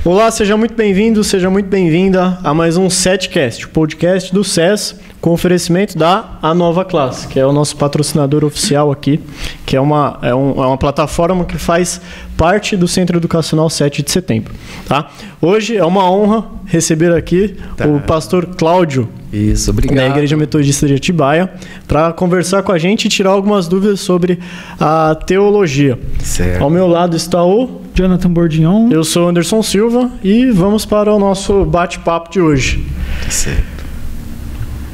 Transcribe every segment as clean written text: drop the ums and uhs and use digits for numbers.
Olá, seja muito bem-vindo, seja muito bem-vinda a mais um Setcast, o podcast do SES, com oferecimento da A Nova Classe, que é o nosso patrocinador oficial aqui, que é uma plataforma que faz parte do Centro Educacional 7 de Setembro. Tá? Hoje é uma honra receber aqui o pastor Cláudio, isso, obrigado, da Igreja Metodista de Atibaia, para conversar com a gente e tirar algumas dúvidas sobre a teologia. Certo. Ao meu lado está o Jonathan Bordignon. Eu sou Anderson Silva e vamos para o nosso bate-papo de hoje. Certo.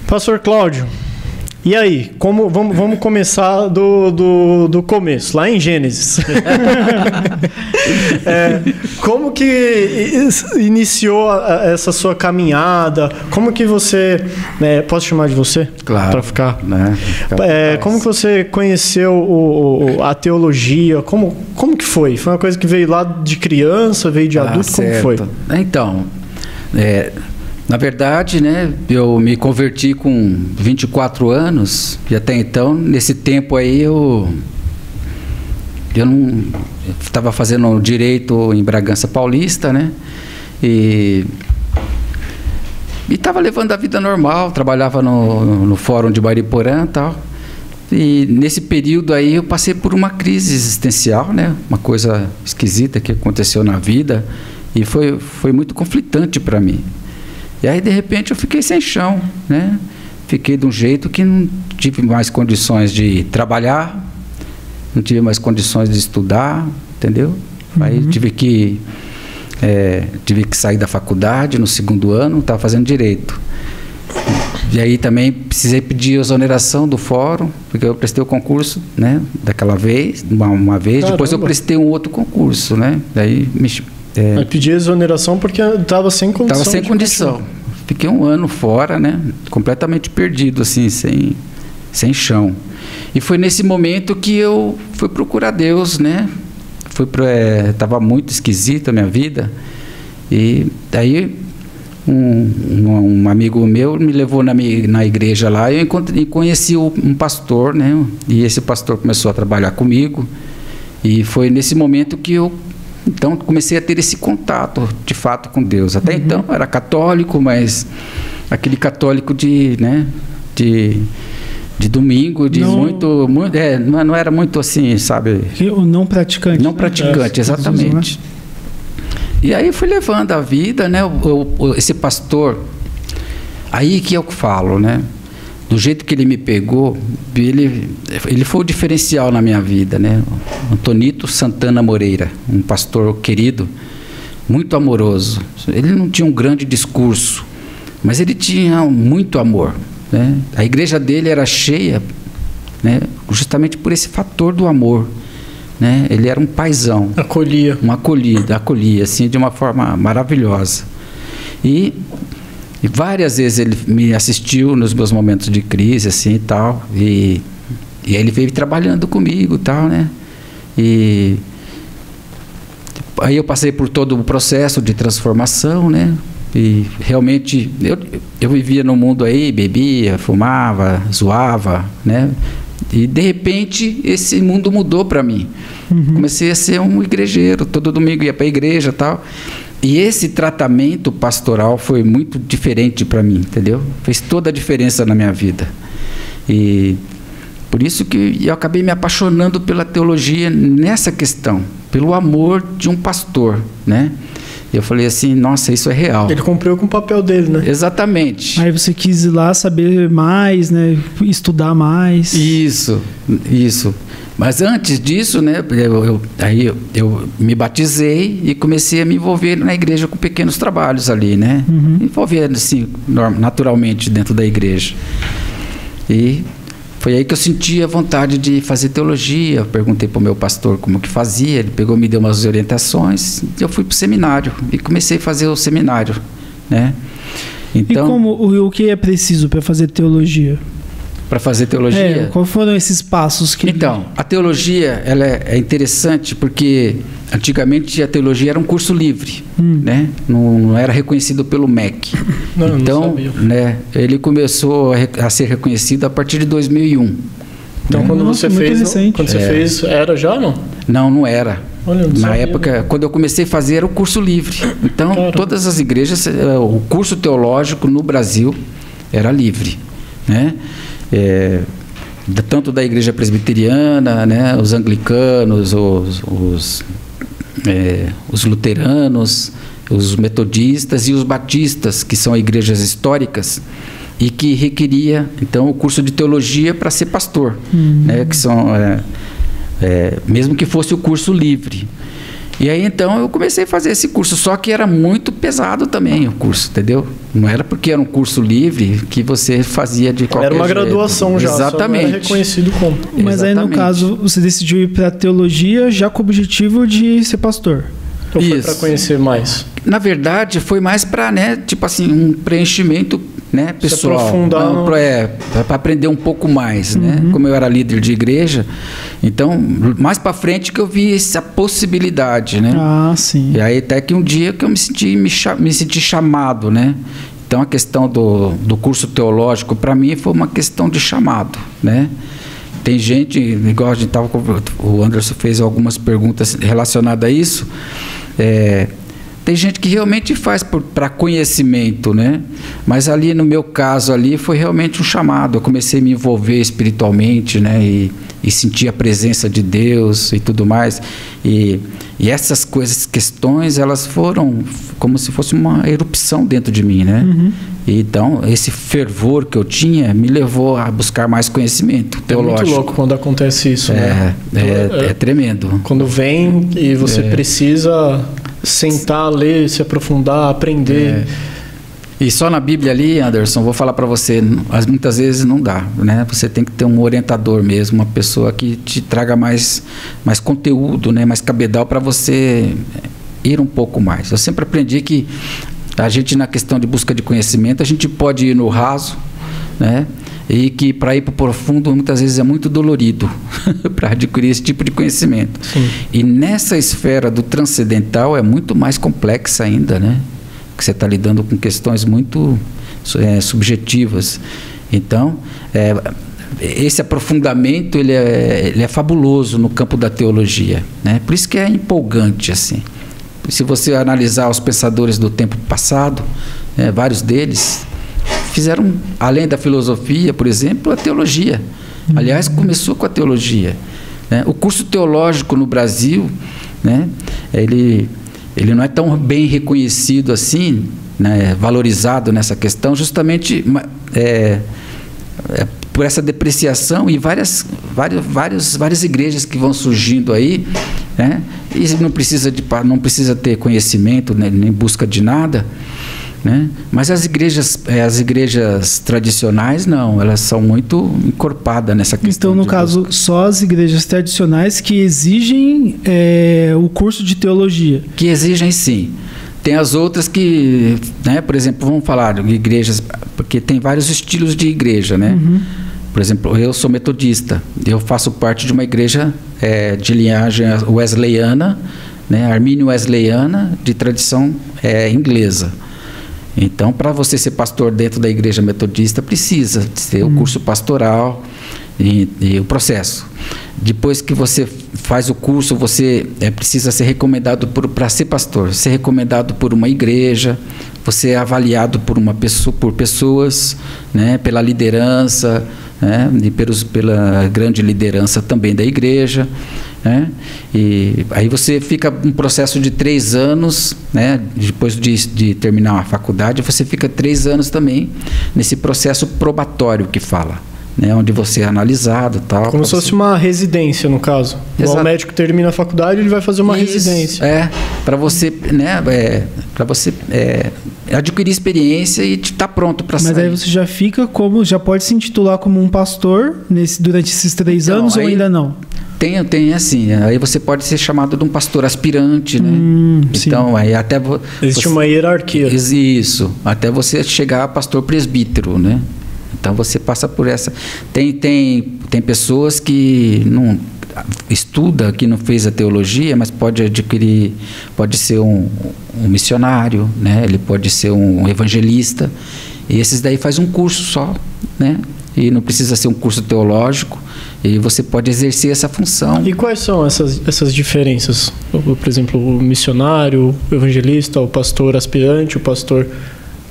Pastor Cláudio, e aí? Vamos começar do começo, lá em Gênesis. Como que iniciou essa sua caminhada? Como que você... posso chamar de você? Claro. Para ficar... Né? Como que você conheceu a teologia? Como que foi? Foi uma coisa que veio lá de criança, veio de adulto? Certo. Como foi? Então, na verdade, né, eu me converti com 24 anos e até então, nesse tempo aí, eu não estava fazendo direito em Bragança Paulista, né? E estava levando a vida normal, trabalhava no fórum de Mariporã e tal. E nesse período aí eu passei por uma crise existencial, né? Uma coisa esquisita que aconteceu na vida e foi muito conflitante para mim. E aí, de repente, eu fiquei sem chão, né? Fiquei de um jeito que não tive mais condições de trabalhar, não tive mais condições de estudar, entendeu? Aí tive que sair da faculdade no segundo ano, estava fazendo direito. E aí também precisei pedir exoneração do fórum, porque eu prestei o concurso, né? Daquela vez, uma vez, Caramba. Depois eu prestei um outro concurso, né? Daí Mas pedi exoneração porque estava sem condição. Estava sem condição. Fiquei um ano fora, né? Completamente perdido, assim, sem chão. E foi nesse momento que eu fui procurar Deus, né? Estava muito esquisita a minha vida. E daí um amigo meu me levou na igreja lá e conheci um pastor, né? E esse pastor começou a trabalhar comigo. E foi nesse momento que eu então comecei a ter esse contato de fato com Deus. Até então eu era católico, mas aquele católico de domingo, não era muito assim, sabe? Não praticante. Não praticante, exatamente. E aí fui levando a vida, né? Esse pastor, aí que eu falo, né? Do jeito que ele me pegou, ele foi o diferencial na minha vida, né? Antonito Santana Moreira, um pastor querido, muito amoroso. Ele não tinha um grande discurso, mas ele tinha muito amor, né? A igreja dele era cheia, né? Justamente por esse fator do amor, né? Ele era um paizão. Acolhia, assim, de uma forma maravilhosa. E várias vezes ele me assistiu nos meus momentos de crise, assim, e tal, e aí ele veio trabalhando comigo e tal, né? E aí eu passei por todo o processo de transformação, né? E realmente eu vivia no mundo aí, bebia, fumava, zoava, né? E de repente esse mundo mudou para mim. Comecei a ser um igrejeiro, todo domingo ia para a igreja e tal. E esse tratamento pastoral foi muito diferente para mim, entendeu? Fez toda a diferença na minha vida. E por isso que eu acabei me apaixonando pela teologia nessa questão, pelo amor de um pastor, né? Eu falei assim, nossa, isso é real. Ele cumpriu com o papel dele, né? Exatamente. Aí você quis ir lá saber mais, né? Estudar mais. Isso. Mas antes disso, né, eu me batizei e comecei a me envolver na igreja com pequenos trabalhos ali, né? Me envolvendo assim, naturalmente dentro da igreja. E foi aí que eu senti a vontade de fazer teologia. Eu perguntei para o meu pastor como que fazia, ele pegou, me deu umas orientações, e eu fui para o seminário e comecei a fazer o seminário, né? Então, e o que é preciso para fazer teologia? Para fazer teologia? Quais foram esses passos que... Então, a teologia ela é interessante porque antigamente a teologia era um curso livre, né? Não era reconhecido pelo MEC. Então, né, ele começou a ser reconhecido a partir de 2001. Então, quando você fez, era já ou não? Não era. Olha, Na época, quando eu comecei a fazer, era o curso livre. Então, todas as igrejas, o curso teológico no Brasil era livre, né? Tanto da igreja presbiteriana, né? Os anglicanos, os luteranos, os metodistas e os batistas, que são igrejas históricas, e que requeria, então, o curso de teologia para ser pastor, né? Que são, mesmo que fosse o curso livre. E aí, então, eu comecei a fazer esse curso, só que era muito pesado também o curso, entendeu? Não era porque era um curso livre que você fazia de qualquer jeito. Era uma graduação já, exatamente. Só não era reconhecido como. Mas Exatamente. aí, no caso, você decidiu ir para teologia já com o objetivo de ser pastor? Ou foi para conhecer mais? Na verdade, foi mais para, né, tipo assim, um preenchimento, né, pessoal. Se aprofundar para aprender um pouco mais, né? Como eu era líder de igreja, então, mais para frente que eu vi essa possibilidade, né? Ah, sim. E aí até que um dia que eu me senti chamado, né? Então, a questão do curso teológico, para mim, foi uma questão de chamado, né? Tem gente, igual a gente estava, o Anderson fez algumas perguntas relacionadas a isso, tem gente que realmente faz para conhecimento, né? Mas ali, no meu caso, ali foi realmente um chamado. Eu comecei a me envolver espiritualmente, né? E sentir a presença de Deus e tudo mais. E essas questões, elas foram como se fosse uma erupção dentro de mim, né? E então, esse fervor que eu tinha me levou a buscar mais conhecimento teológico. É muito louco quando acontece isso, né? É tremendo. Quando vem e você precisa sentar, ler, se aprofundar, aprender. E só na Bíblia ali, Anderson, vou falar para você, muitas vezes não dá, né? Você tem que ter um orientador mesmo, uma pessoa que te traga mais conteúdo, né? Mais cabedal para você ir um pouco mais. Eu sempre aprendi que a gente, na questão de busca de conhecimento, a gente pode ir no raso, né? E que para ir para o profundo muitas vezes é muito dolorido para adquirir esse tipo de conhecimento. Sim. E nessa esfera do transcendental é muito mais complexa ainda, né? Que você está lidando com questões muito subjetivas. Então, esse aprofundamento ele é fabuloso no campo da teologia, né? Por isso que é empolgante, assim. Se você analisar os pensadores do tempo passado, vários deles fizeram, além da filosofia, por exemplo, a teologia. Aliás, começou com a teologia, né? O curso teológico no Brasil, né, ele não é tão bem reconhecido assim, né, valorizado nessa questão, justamente por essa depreciação e várias igrejas que vão surgindo aí, né, e não precisa ter conhecimento, né, nem busca de nada, né? Mas as igrejas tradicionais não, elas são muito encorpadas nessa questão. Então, no caso, só as igrejas tradicionais que exigem o curso de teologia. Que exigem, sim. Tem as outras que, né, por exemplo, vamos falar de igrejas, porque tem vários estilos de igreja, né? Por exemplo, eu sou metodista, eu faço parte de uma igreja de linhagem wesleyana, né, armínio-wesleyana, de tradição inglesa. Então, para você ser pastor dentro da igreja metodista, precisa ter o curso pastoral e o processo. Depois que você faz o curso, você precisa ser recomendado para ser pastor, ser recomendado por uma igreja, você é avaliado por pessoas, né, pela liderança, né, e pela grande liderança também da igreja, né? E aí você fica um processo de 3 anos, né? Depois de terminar a faculdade, você fica 3 anos também nesse processo probatório que fala, né? Onde você é analisado, tal. Como se fosse uma residência, no caso. Igual o médico termina a faculdade, ele vai fazer uma residência. Para você, né? Para você adquirir experiência e estar pronto para sair. Mas aí você já pode se intitular como um pastor durante esses 3 anos ou ainda não? Tem assim, aí você pode ser chamado de um pastor aspirante, né? Então, aí até existe uma hierarquia. Isso, até você chegar a pastor presbítero, né? Então você passa por essa. Tem pessoas que não estuda, que não fez a teologia, mas pode ser um missionário, né? Ele pode ser um evangelista. E esses daí faz um curso só, né? E não precisa ser um curso teológico. E você pode exercer essa função. E quais são essas diferenças? Por exemplo, o missionário, o evangelista, o pastor aspirante, o pastor...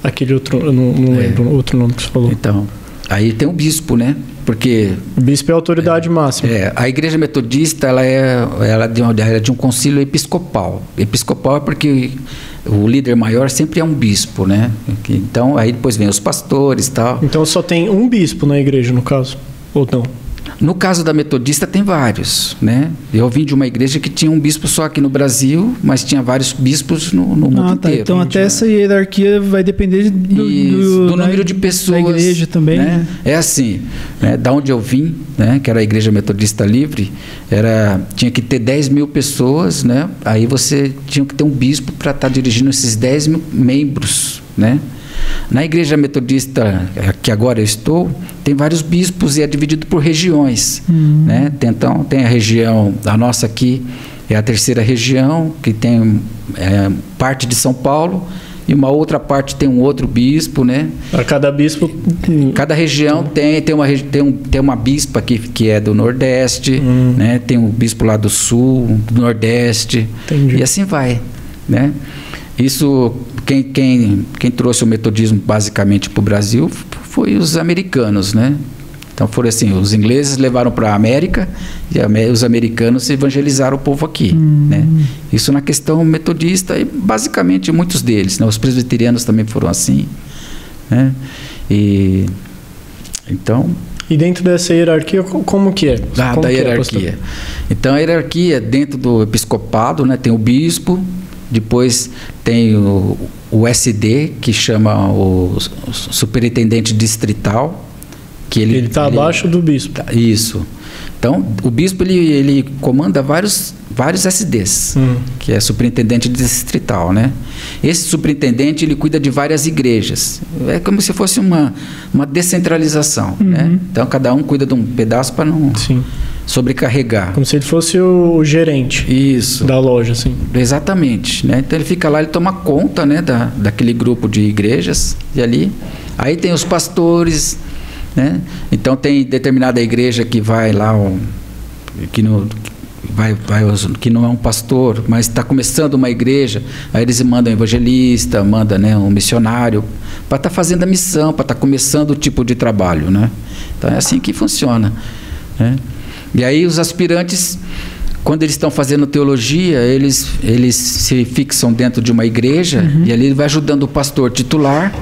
Aquele outro, eu não lembro o outro nome que você falou. Então, aí tem o bispo, né? Porque... O bispo é a autoridade máxima. A igreja metodista, ela é de um concílio episcopal. Episcopal é porque o líder maior sempre é um bispo, né? Então, aí depois vem os pastores e tal. Então, só tem um bispo na igreja, no caso? Ou não? No caso da metodista, tem vários, né? Eu vim de uma igreja que tinha um bispo só aqui no Brasil, mas tinha vários bispos no mundo inteiro. Então, até essa hierarquia vai depender do número de pessoas da igreja também. Né? É assim, né? Da onde eu vim, né? Que era a Igreja Metodista Livre, tinha que ter 10 mil pessoas, né? Aí você tinha que ter um bispo para estar dirigindo esses 10 mil membros, né? Na igreja metodista, que agora eu estou, tem vários bispos e é dividido por regiões. Né? Então, tem a região, a nossa aqui é a terceira região, que tem parte de São Paulo, e uma outra parte tem um outro bispo, né? A cada bispo... Cada região tem uma bispa que é do Nordeste, né? Tem um bispo lá do Sul, do Nordeste, e assim vai, né? Isso, quem trouxe o metodismo basicamente para o Brasil foi os americanos, né? Então foram assim, os ingleses levaram para a América e os americanos evangelizaram o povo aqui, né? Isso na questão metodista e basicamente muitos deles, né? Os presbiterianos também foram assim, né? Então... E dentro dessa hierarquia, como que é? Da hierarquia. Então a hierarquia dentro do episcopado, né? Tem o bispo. Depois tem o SD, que chama o superintendente distrital, que ele está abaixo do bispo. Isso. Então, o bispo ele comanda vários SDs, que é superintendente distrital, né? Esse superintendente ele cuida de várias igrejas. É como se fosse uma descentralização, né? Então, cada um cuida de um pedaço para não... Sim. Sobrecarregar. Como se ele fosse o gerente. Isso. Da loja, assim. Exatamente, né? Então ele fica lá, ele toma conta, né, daquele grupo de igrejas e ali. Aí tem os pastores, né? Então tem determinada igreja que vai lá, que não é um pastor, mas está começando uma igreja, aí eles mandam um evangelista, mandam, né, um missionário, para estar fazendo a missão, para estar começando o tipo de trabalho, né? Então é assim que funciona, né? E aí os aspirantes, quando eles estão fazendo teologia, eles se fixam dentro de uma igreja e ali ele vai ajudando o pastor titular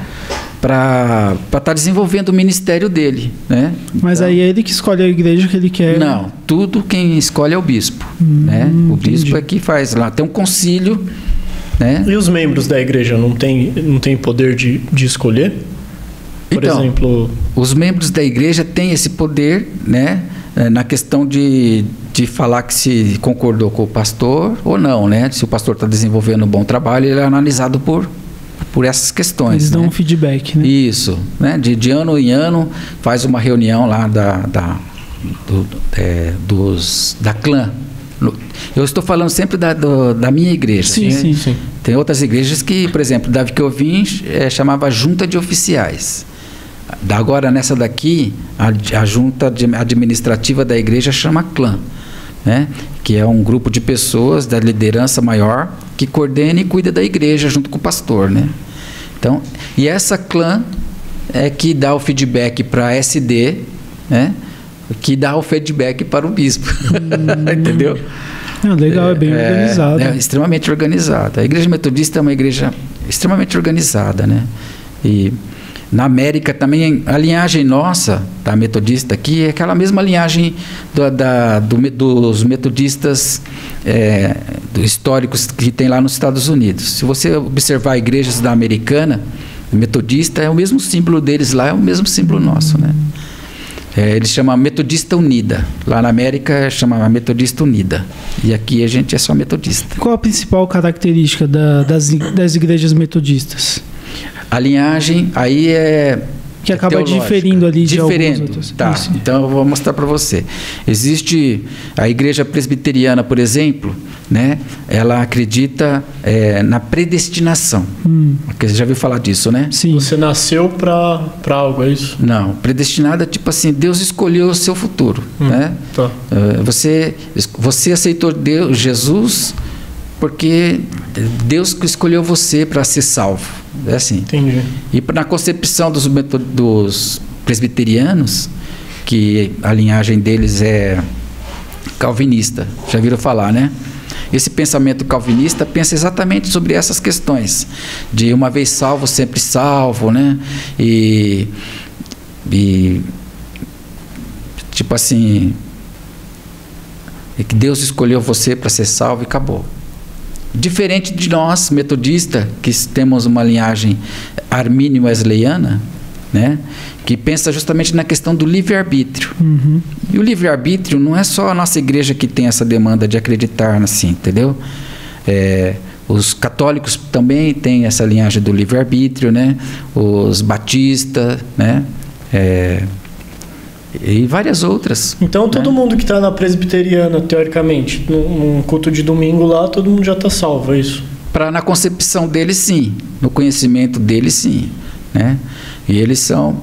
para estar desenvolvendo o ministério dele, né? Mas então, aí é ele que escolhe a igreja que ele quer? Não, tudo quem escolhe é o bispo, né? O bispo é que faz lá, tem um concílio, né? E os membros da igreja não tem poder de escolher? Por exemplo... Os membros da igreja têm esse poder, né? Na questão de falar que se concordou com o pastor ou não, né? Se o pastor está desenvolvendo um bom trabalho, ele é analisado por essas questões. Eles dão um feedback, né? Isso, né? De ano em ano faz uma reunião lá da clã. Eu estou falando sempre da minha igreja. Sim, né? sim. Tem outras igrejas que, por exemplo, da que eu vim, chamava Junta de Oficiais. Agora, nessa daqui, a junta administrativa da igreja chama clã, né? Que é um grupo de pessoas da liderança maior que coordena e cuida da igreja junto com o pastor, né? Então, e essa clã é que dá o feedback para a SD, né? Que dá o feedback para o bispo. Entendeu? Legal, é bem organizado. É extremamente organizada. A igreja metodista é uma igreja extremamente organizada, né? E na América também, a linhagem nossa, da metodista aqui, é aquela mesma linhagem dos metodistas históricos que tem lá nos Estados Unidos. Se você observar igrejas da Americana, metodista é o mesmo símbolo deles lá, é o mesmo símbolo nosso, né? Eles chamam Metodista Unida. Lá na América chama Metodista Unida. E aqui a gente é só metodista. Qual a principal característica das igrejas metodistas? A linhagem aí Que acaba diferindo ali de alguns outros. Tá, isso. Então eu vou mostrar para você. Existe a igreja presbiteriana, por exemplo, né? Ela acredita na predestinação. Você já ouviu falar disso, né? Sim. Você nasceu para algo, é isso? Não, predestinada, tipo assim, Deus escolheu o seu futuro, né? Tá. Você aceitou Jesus porque Deus que escolheu você para ser salvo. É assim. Entendi. E na concepção dos presbiterianos, que a linhagem deles é calvinista, já viram falar, né? Esse pensamento calvinista pensa exatamente sobre essas questões, de uma vez salvo, sempre salvo, né? E tipo assim, que Deus escolheu você para ser salvo e acabou. Diferente de nós, metodistas, que temos uma linhagem armínio-wesleyana, né, que pensa justamente na questão do livre-arbítrio. E o livre-arbítrio não é só a nossa igreja que tem essa demanda de acreditar assim, entendeu? Os católicos também têm essa linhagem do livre-arbítrio, né? Os batistas, né? E várias outras. Então todo mundo que está na presbiteriana, teoricamente, num culto de domingo lá, todo mundo já está salvo, é isso? Na concepção deles, sim. No conhecimento deles, sim, né? E eles são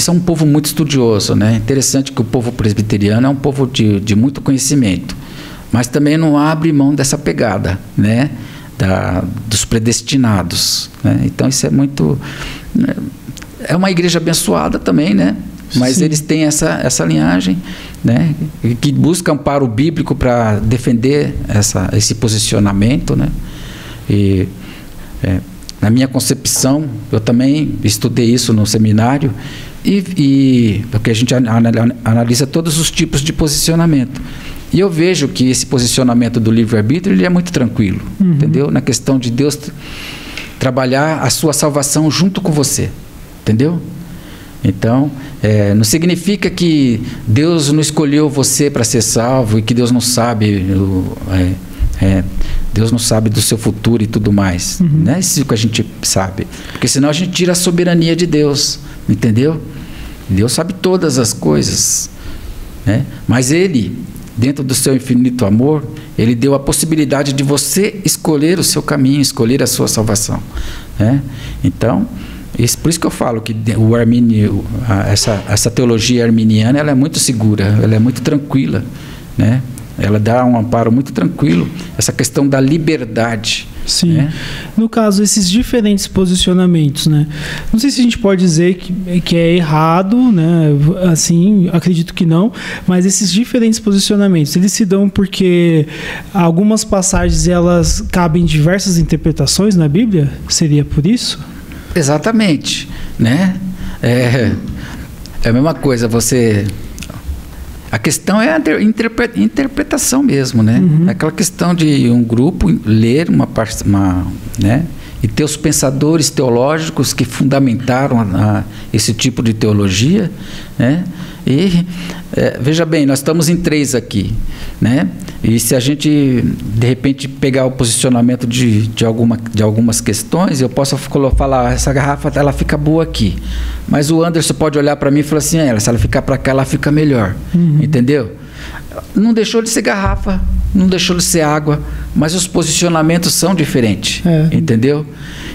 um povo muito estudioso, né? Interessante que o povo presbiteriano é um povo de muito conhecimento, mas também não abre mão dessa pegada, né? Dos predestinados, né? Então isso é muito... É uma igreja abençoada também, né? Mas sim, eles têm essa linhagem, né, que busca amparo bíblico para defender esse posicionamento, né? E na minha concepção, eu também estudei isso no seminário, porque a gente analisa todos os tipos de posicionamento. E eu vejo que esse posicionamento do livre-arbítrio ele é muito tranquilo, entendeu? Na questão de Deus trabalhar a sua salvação junto com você, entendeu? Então, não significa que Deus não escolheu você para ser salvo e que Deus não sabe Deus não sabe do seu futuro e tudo mais. Não é isso que a gente sabe, porque senão a gente tira a soberania de Deus, entendeu? Deus sabe todas as coisas, né? Mas Ele, dentro do seu infinito amor, Ele deu a possibilidade de você escolher o seu caminho, escolher a sua salvação, né? Então, por isso que eu falo que o armínio, essa teologia arminiana, ela é muito segura, ela é muito tranquila, né? Ela dá um amparo muito tranquilo, essa questão da liberdade. Sim. Né? No caso, esses diferentes posicionamentos, né? Não sei se a gente pode dizer que é errado, né? Assim, acredito que não, mas esses diferentes posicionamentos, eles se dão porque algumas passagens elas cabem diversas interpretações na Bíblia? Seria por isso? Exatamente, né? É a mesma coisa, a questão é a interpretação mesmo, né? Aquela questão de um grupo ler né? E ter os pensadores teológicos que fundamentaram esse tipo de teologia, né? E veja bem, nós estamos em 3 aqui, né? E se a gente de repente pegar o posicionamento de algumas questões, eu posso falar, essa garrafa ela fica boa aqui, mas o Anderson pode olhar para mim e falar assim, se ela ficar para cá ela fica melhor, entendeu? Não deixou de ser garrafa, não deixou de ser água, mas os posicionamentos são diferentes, entendeu?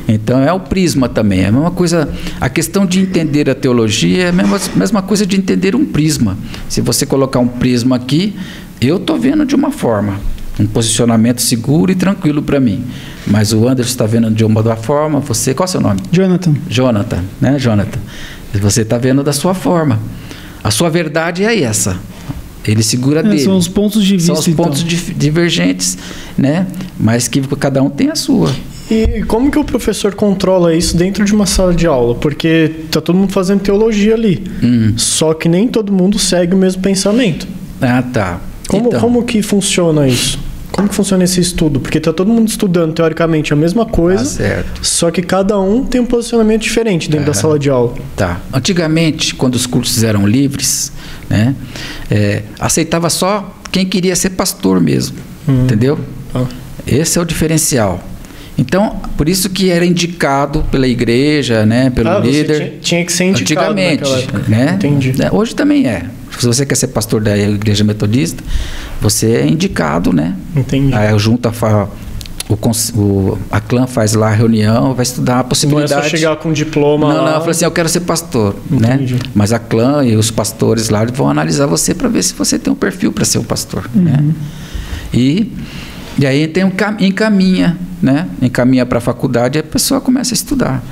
Então é o prisma também, é a mesma coisa. A questão de entender a teologia é a mesma coisa de entender um prisma. Se você colocar um prisma aqui, eu estou vendo de uma forma, um posicionamento seguro e tranquilo para mim, mas o Anderson está vendo de uma forma, você, qual é o seu nome? Jonathan, né, Jonathan? Você está vendo da sua forma, a sua verdade é essa. Ele segura dele. São os pontos de vista. São os pontos divergentes, né? Mas que cada um tem a sua. E como que o professor controla isso dentro de uma sala de aula? Porque tá todo mundo fazendo teologia ali. Só que nem todo mundo segue o mesmo pensamento. Ah, tá. Como que funciona isso? Como que funciona esse estudo? Porque tá todo mundo estudando, teoricamente, a mesma coisa, certo. Só que cada um tem um posicionamento diferente dentro da sala de aula. Tá. Antigamente, quando os cultos eram livres, né, aceitava só quem queria ser pastor mesmo, entendeu? Esse é o diferencial. Então, por isso que era indicado pela igreja, né, pelo líder. Tinha que ser indicado antigamente, né? Entendi. Hoje também é. Se você quer ser pastor da igreja metodista, você é indicado, né? Entendi. Aí junta a clã faz lá a reunião, vai estudar a possibilidade. Não é só chegar com um diploma Não, fala assim, eu quero ser pastor, Entendi. né? Mas a clã e os pastores lá vão analisar você para ver se você tem um perfil para ser um pastor, né? E aí encaminha, né? Encaminha para a faculdade e a pessoa começa a estudar,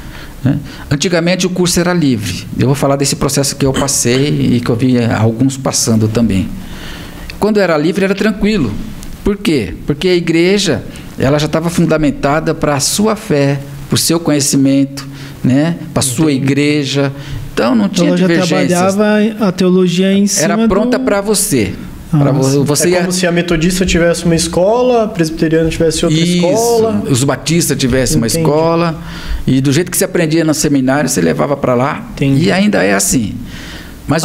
né? Antigamente o curso era livre. Eu vou falar desse processo que eu passei e que eu vi alguns passando também. Quando era livre era tranquilo. Por quê? Porque a igreja ela já estava fundamentada para a sua fé, para o seu conhecimento, né? Para a sua igreja. Então não tinha divergências. Ela já trabalhava a teologia em cima. Era pronta para você. É como se a metodista tivesse uma escola, a presbiteriana tivesse outra escola. Os batistas tivessem uma escola. E do jeito que você aprendia no seminário, você levava para lá. Entendi. E ainda é assim. Mas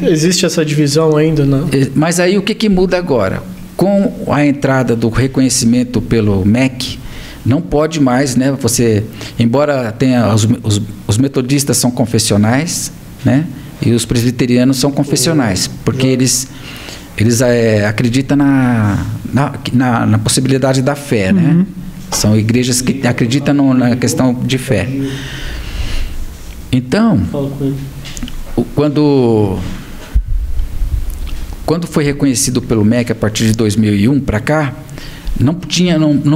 existe essa divisão ainda, né? Mas aí o que muda agora? Com a entrada do reconhecimento pelo MEC, não pode mais, né? Você, embora tenha os metodistas são confessionais, né? E os presbiterianos são confessionais, porque eles acreditam na possibilidade da fé, né? São igrejas que acreditam na questão de fé. Então, quando foi reconhecido pelo MEC a partir de 2001 para cá, não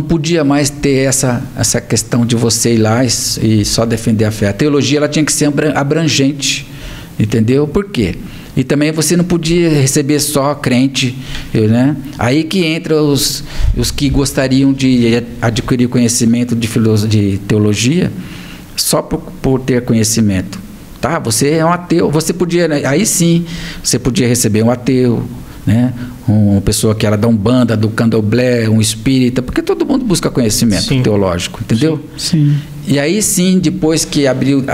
podia mais ter essa questão de você ir lá e só defender a fé. A teologia ela tinha que ser abrangente, entendeu? Por quê? E também você não podia receber só crente, né? Aí que entra os que gostariam de adquirir conhecimento de teologia só por ter conhecimento. Tá? Você é um ateu, você podia, aí sim, você podia receber um ateu, né? Uma pessoa que era da Umbanda, do Candomblé, um espírita, porque todo mundo busca conhecimento teológico, entendeu? Sim. E aí sim, depois que abriu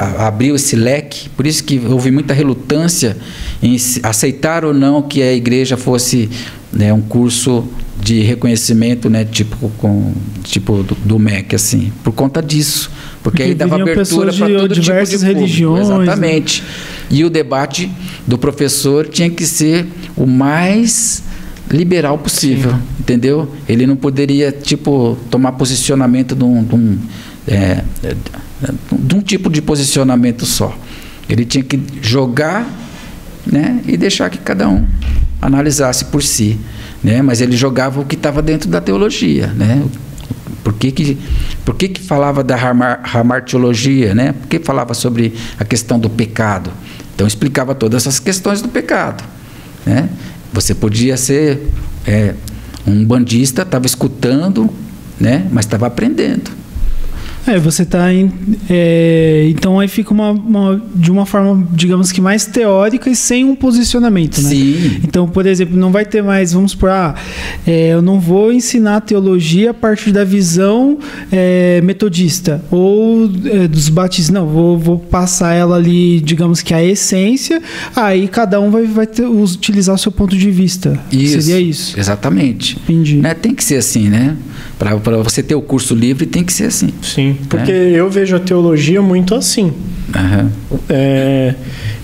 esse leque, por isso que houve muita relutância em aceitar ou não que a igreja fosse, né, um curso de reconhecimento, né, tipo do MEC, assim, por conta disso, porque aí dava abertura para todo tipo de religiões, exatamente. Né? E o debate do professor tinha que ser o mais liberal possível, entendeu? Ele não poderia tomar posicionamento de um tipo de posicionamento só. Ele tinha que jogar, né, e deixar que cada um analisasse por si, né? Mas ele jogava o que estava dentro da teologia, né? Por que falava da hamartiologia, né? Por que falava sobre a questão do pecado? Então explicava todas essas questões do pecado, né? Você podia ser um bandista, estava escutando, né? Mas estava aprendendo. Você está então aí fica de uma forma, digamos que mais teórica e sem um posicionamento, né? Sim. Então, por exemplo, não vai ter mais, vamos supor, eu não vou ensinar teologia a partir da visão metodista ou dos batistas, não, vou passar ela ali, digamos que a essência, aí cada um vai utilizar o seu ponto de vista. Isso, seria isso? Exatamente. Entendi. Né? Tem que ser assim, né? Para você ter o curso livre, tem que ser assim. Sim, porque eu vejo a teologia muito assim.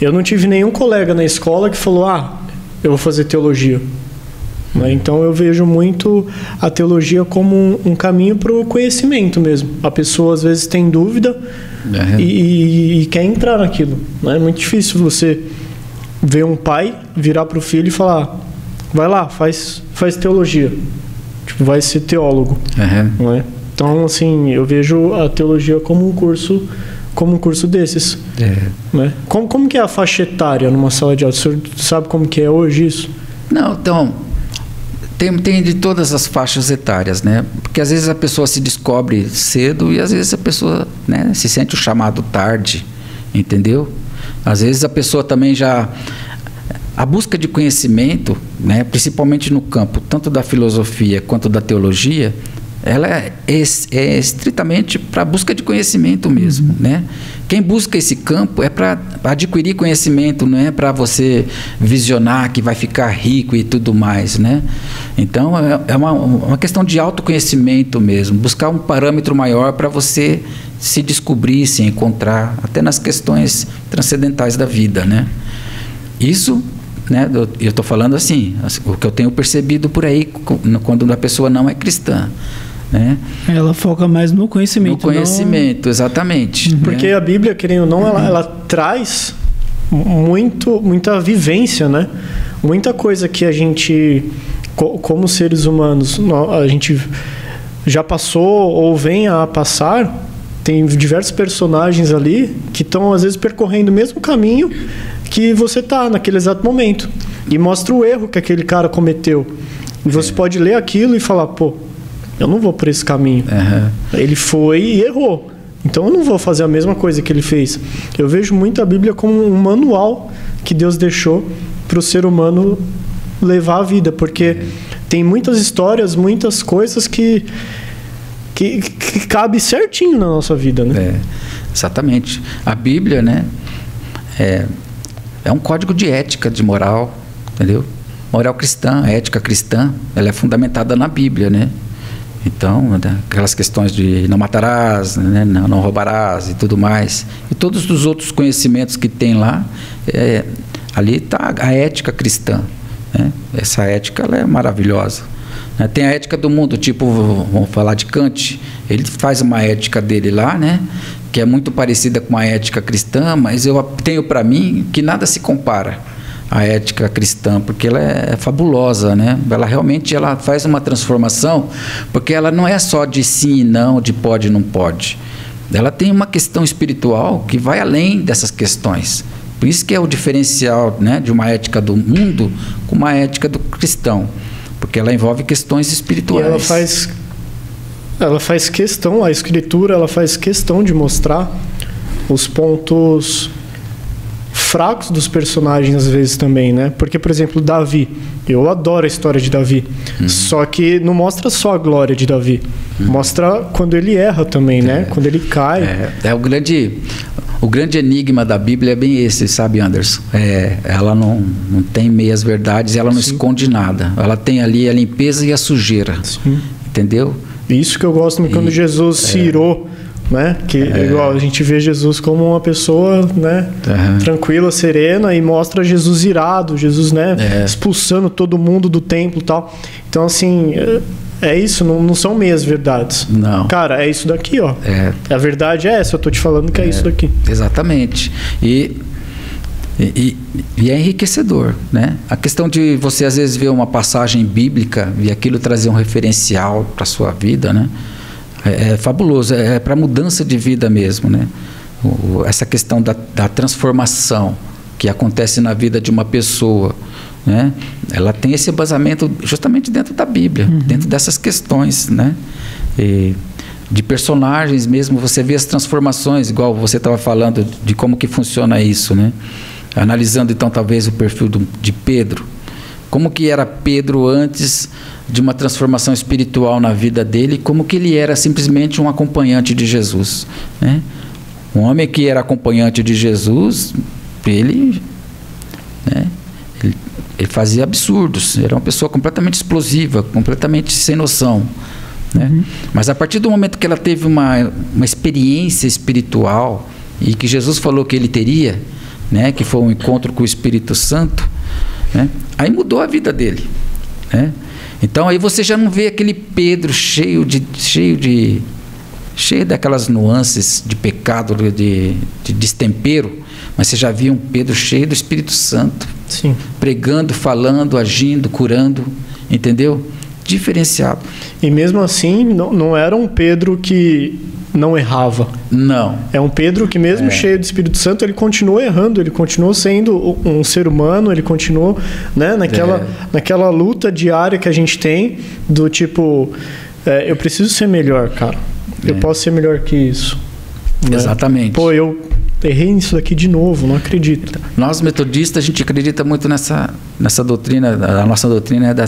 Eu não tive nenhum colega na escola que falou, eu vou fazer teologia. Então eu vejo muito a teologia como um caminho para o conhecimento mesmo. A pessoa às vezes tem dúvida e quer entrar naquilo. É muito difícil você ver um pai virar para o filho e falar, vai lá, faz teologia. Vai ser teólogo. Não é? Então, assim, eu vejo a teologia como um curso desses. Né? Como que é a faixa etária numa sala de aula? O senhor sabe como que é hoje isso? Não, então, tem de todas as faixas etárias, né? Porque às vezes a pessoa se descobre cedo e às vezes a pessoa, né, se sente o chamado tarde, entendeu? Às vezes a pessoa também já... A busca de conhecimento, né, principalmente no campo tanto da filosofia quanto da teologia, ela é estritamente para busca de conhecimento mesmo, né? Quem busca esse campo é para adquirir conhecimento, não é para você visionar que vai ficar rico e tudo mais, né? Então, é uma questão de autoconhecimento mesmo, buscar um parâmetro maior para você se descobrir, se encontrar, até nas questões transcendentais da vida, né? Isso, né, eu estou falando assim, o que eu tenho percebido por aí, quando a pessoa não é cristã, né? Ela foca mais no conhecimento. No conhecimento, exatamente. Porque a Bíblia, querendo ou não, ela traz muita vivência, né? Muita coisa que a gente, como seres humanos, a gente já passou ou vem a passar. Tem diversos personagens ali que estão, às vezes, percorrendo o mesmo caminho que você está naquele exato momento. E mostra o erro que aquele cara cometeu. E você pode ler aquilo e falar, pô, eu não vou por esse caminho. Ele foi e errou. Então eu não vou fazer a mesma coisa que ele fez. Eu vejo muito a Bíblia como um manual que Deus deixou para o ser humano levar a vida. Porque tem muitas histórias, muitas coisas que cabe certinho na nossa vida, né? Exatamente. A Bíblia, né, é um código de ética, de moral, entendeu? Moral cristã, ética cristã, ela é fundamentada na Bíblia, né? Então, aquelas questões de não matarás, né, não roubarás e tudo mais. E todos os outros conhecimentos que tem lá, ali está a ética cristã, né? Essa ética, ela é maravilhosa. Tem a ética do mundo, tipo, vamos falar de Kant, ele faz uma ética dele lá, né, que é muito parecida com a ética cristã, mas eu tenho para mim que nada se compara à ética cristã, porque ela é fabulosa, né? Ela realmente faz uma transformação, porque ela não é só de sim e não, de pode e não pode. Ela tem uma questão espiritual que vai além dessas questões. Por isso que é o diferencial, né, de uma ética do mundo com uma ética do cristão. Porque ela envolve questões espirituais. E ela faz questão, a Escritura, ela faz questão de mostrar os pontos fracos dos personagens às vezes também, né? Porque, por exemplo, Davi, eu adoro a história de Davi, só que não mostra só a glória de Davi, mostra quando ele erra também, né? Quando ele cai. O grande enigma da Bíblia é bem esse, sabe, Anderson? Ela não tem meias verdades, ela não esconde nada. Ela tem ali a limpeza e a sujeira. Sim. Entendeu? Isso que eu gosto quando Jesus se irou, né? Que igual a gente vê Jesus como uma pessoa, né, tranquila, serena, e mostra Jesus irado, Jesus, né, expulsando todo mundo do templo e tal. Então, assim, é isso, não são meias verdades. Não. Cara, é isso daqui, ó. A verdade é essa, eu tô te falando que é isso daqui. Exatamente. E é enriquecedor, né? A questão de você às vezes ver uma passagem bíblica e aquilo trazer um referencial para sua vida, né? É fabuloso, é para mudança de vida mesmo, né? Essa questão da transformação que acontece na vida de uma pessoa, né? Ela tem esse embasamento justamente dentro da Bíblia, dentro dessas questões, né? De personagens mesmo, você vê as transformações, igual você estava falando de como que funciona isso, né? Analisando então talvez o perfil de Pedro, como que era Pedro antes de uma transformação espiritual na vida dele, como que ele era simplesmente um acompanhante de Jesus, né? Um homem que era acompanhante de Jesus, ele fazia absurdos, era uma pessoa completamente explosiva, completamente sem noção, né? Mas a partir do momento que ela teve uma experiência espiritual e que Jesus falou que ele teria, né, que foi um encontro com o Espírito Santo, né, aí mudou a vida dele, né? Então aí você já não vê aquele Pedro cheio daquelas nuances de pecado, de destempero, mas você já via um Pedro cheio do Espírito Santo. Sim. Pregando, falando, agindo, curando, entendeu? Diferenciado. E mesmo assim, não era um Pedro que não errava. Não. É um Pedro que mesmo cheio do Espírito Santo, ele continuou errando, ele continuou sendo um ser humano, ele continuou, né, naquela luta diária que a gente tem, do tipo, eu preciso ser melhor, cara. Eu posso ser melhor que isso. Né? Exatamente. Pô, eu errei nisso daqui de novo, não acredito. Nós metodistas, a gente acredita muito nessa doutrina, a nossa doutrina é da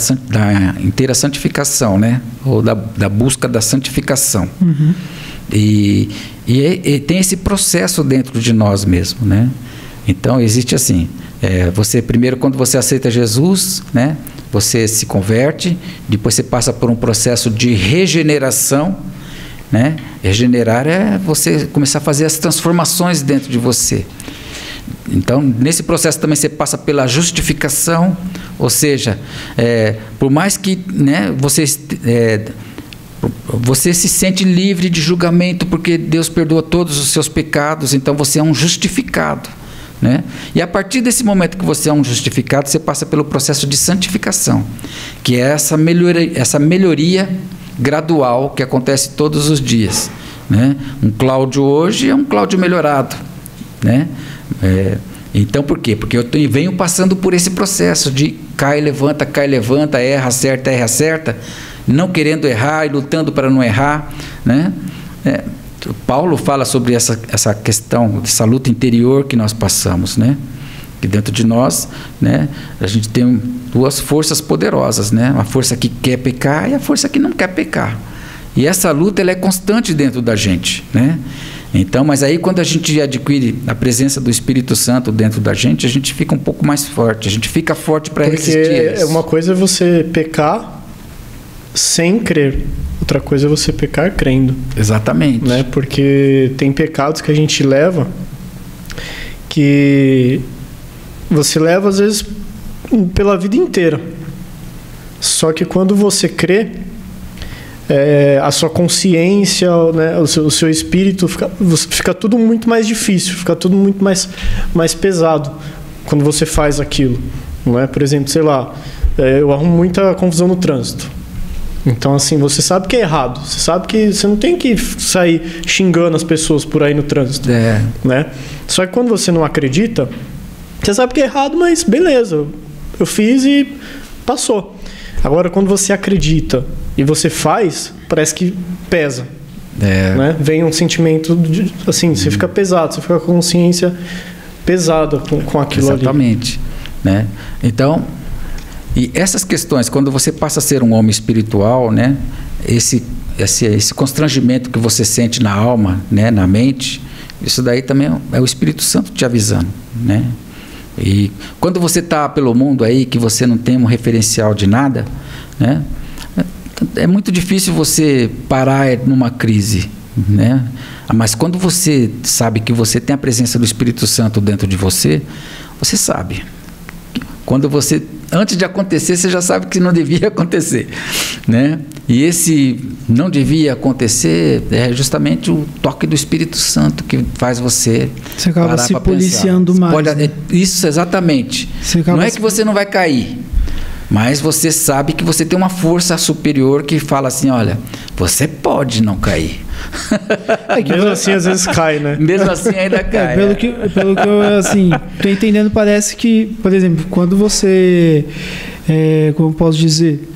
inteira santificação, né? Ou da busca da santificação. Uhum. E tem esse processo dentro de nós mesmo, né? Então, existe assim, você primeiro, quando você aceita Jesus, né? Você se converte, depois você passa por um processo de regeneração, né? Regenerar é você começar a fazer as transformações dentro de você. Então, nesse processo também você passa pela justificação, ou seja, por mais que, né, você se sente livre de julgamento porque Deus perdoa todos os seus pecados, então você é um justificado, né? E a partir desse momento que você é um justificado, você passa pelo processo de santificação, que é essa melhoria gradual que acontece todos os dias, né? Um Cláudio hoje é um Cláudio melhorado, né? Então, por quê? Porque eu venho passando por esse processo de cai, levanta, erra, acerta, não querendo errar e lutando para não errar, né? Paulo fala sobre essa questão, essa luta interior que nós passamos, né? Que dentro de nós, né, a gente tem duas forças poderosas, né? A força que quer pecar e a força que não quer pecar. E essa luta ela é constante dentro da gente, né? Então, mas aí quando a gente adquire a presença do Espírito Santo dentro da gente, a gente fica um pouco mais forte, a gente fica forte para resistir. Porque uma coisa é você pecar sem crer, outra coisa é você pecar crendo. Exatamente. Né? Porque tem pecados que a gente leva que você leva às vezes pela vida inteira. Só que quando você crê, a sua consciência, né, o seu espírito, fica tudo muito mais difícil, fica tudo muito mais pesado quando você faz aquilo. Não é? Por exemplo, sei lá, eu arrumo muita confusão no trânsito. Então, assim, você sabe que é errado. Você sabe que você não tem que sair xingando as pessoas por aí no trânsito. Né? Só que quando você não acredita, você sabe que é errado, mas beleza, eu fiz e passou. Agora, quando você acredita e você faz, parece que pesa. Né? Vem um sentimento, assim, você fica pesado, você fica com a consciência pesada com aquilo. Exatamente. Ali. Né? Então, e essas questões, quando você passa a ser um homem espiritual, né? Esse constrangimento que você sente na alma, né? Na mente, isso daí também é o Espírito Santo te avisando, né? E quando você está pelo mundo aí, que você não tem um referencial de nada, né? É muito difícil você parar numa crise, né? Mas quando você sabe que você tem a presença do Espírito Santo dentro de você, você sabe. Quando você, antes de acontecer, você já sabe que não devia acontecer, né? E esse não devia acontecer é justamente o toque do Espírito Santo que faz você acaba se policiando mais. Né? Isso, exatamente. Não é que você não vai cair, mas você sabe que você tem uma força superior que fala assim, olha, você pode não cair. Mesmo assim, às vezes cai, né? Mesmo assim, ainda cai. Pelo que eu, assim, tô entendendo, parece que, por exemplo, quando você, como eu posso dizer,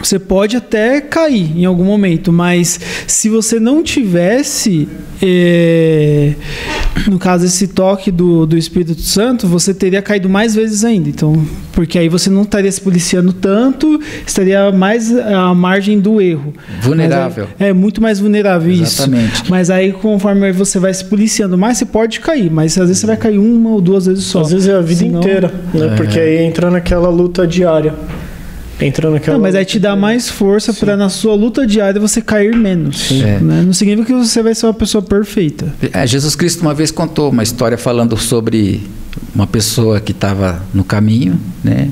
você pode até cair em algum momento, mas se você não tivesse, no caso, esse toque do Espírito Santo, você teria caído mais vezes ainda. Então, porque aí você não estaria se policiando tanto, estaria mais à margem do erro. Vulnerável. Muito mais vulnerável. Exatamente. Isso. Mas aí, conforme você vai se policiando mais, você pode cair, mas às vezes você vai cair uma ou duas vezes só. Às vezes é a vida inteira, né? Porque aí entra naquela luta diária. Mas aí te dá mais força para na sua luta diária você cair menos. Né? Não significa que você vai ser uma pessoa perfeita. Jesus Cristo uma vez contou uma história falando sobre uma pessoa que estava no caminho, né?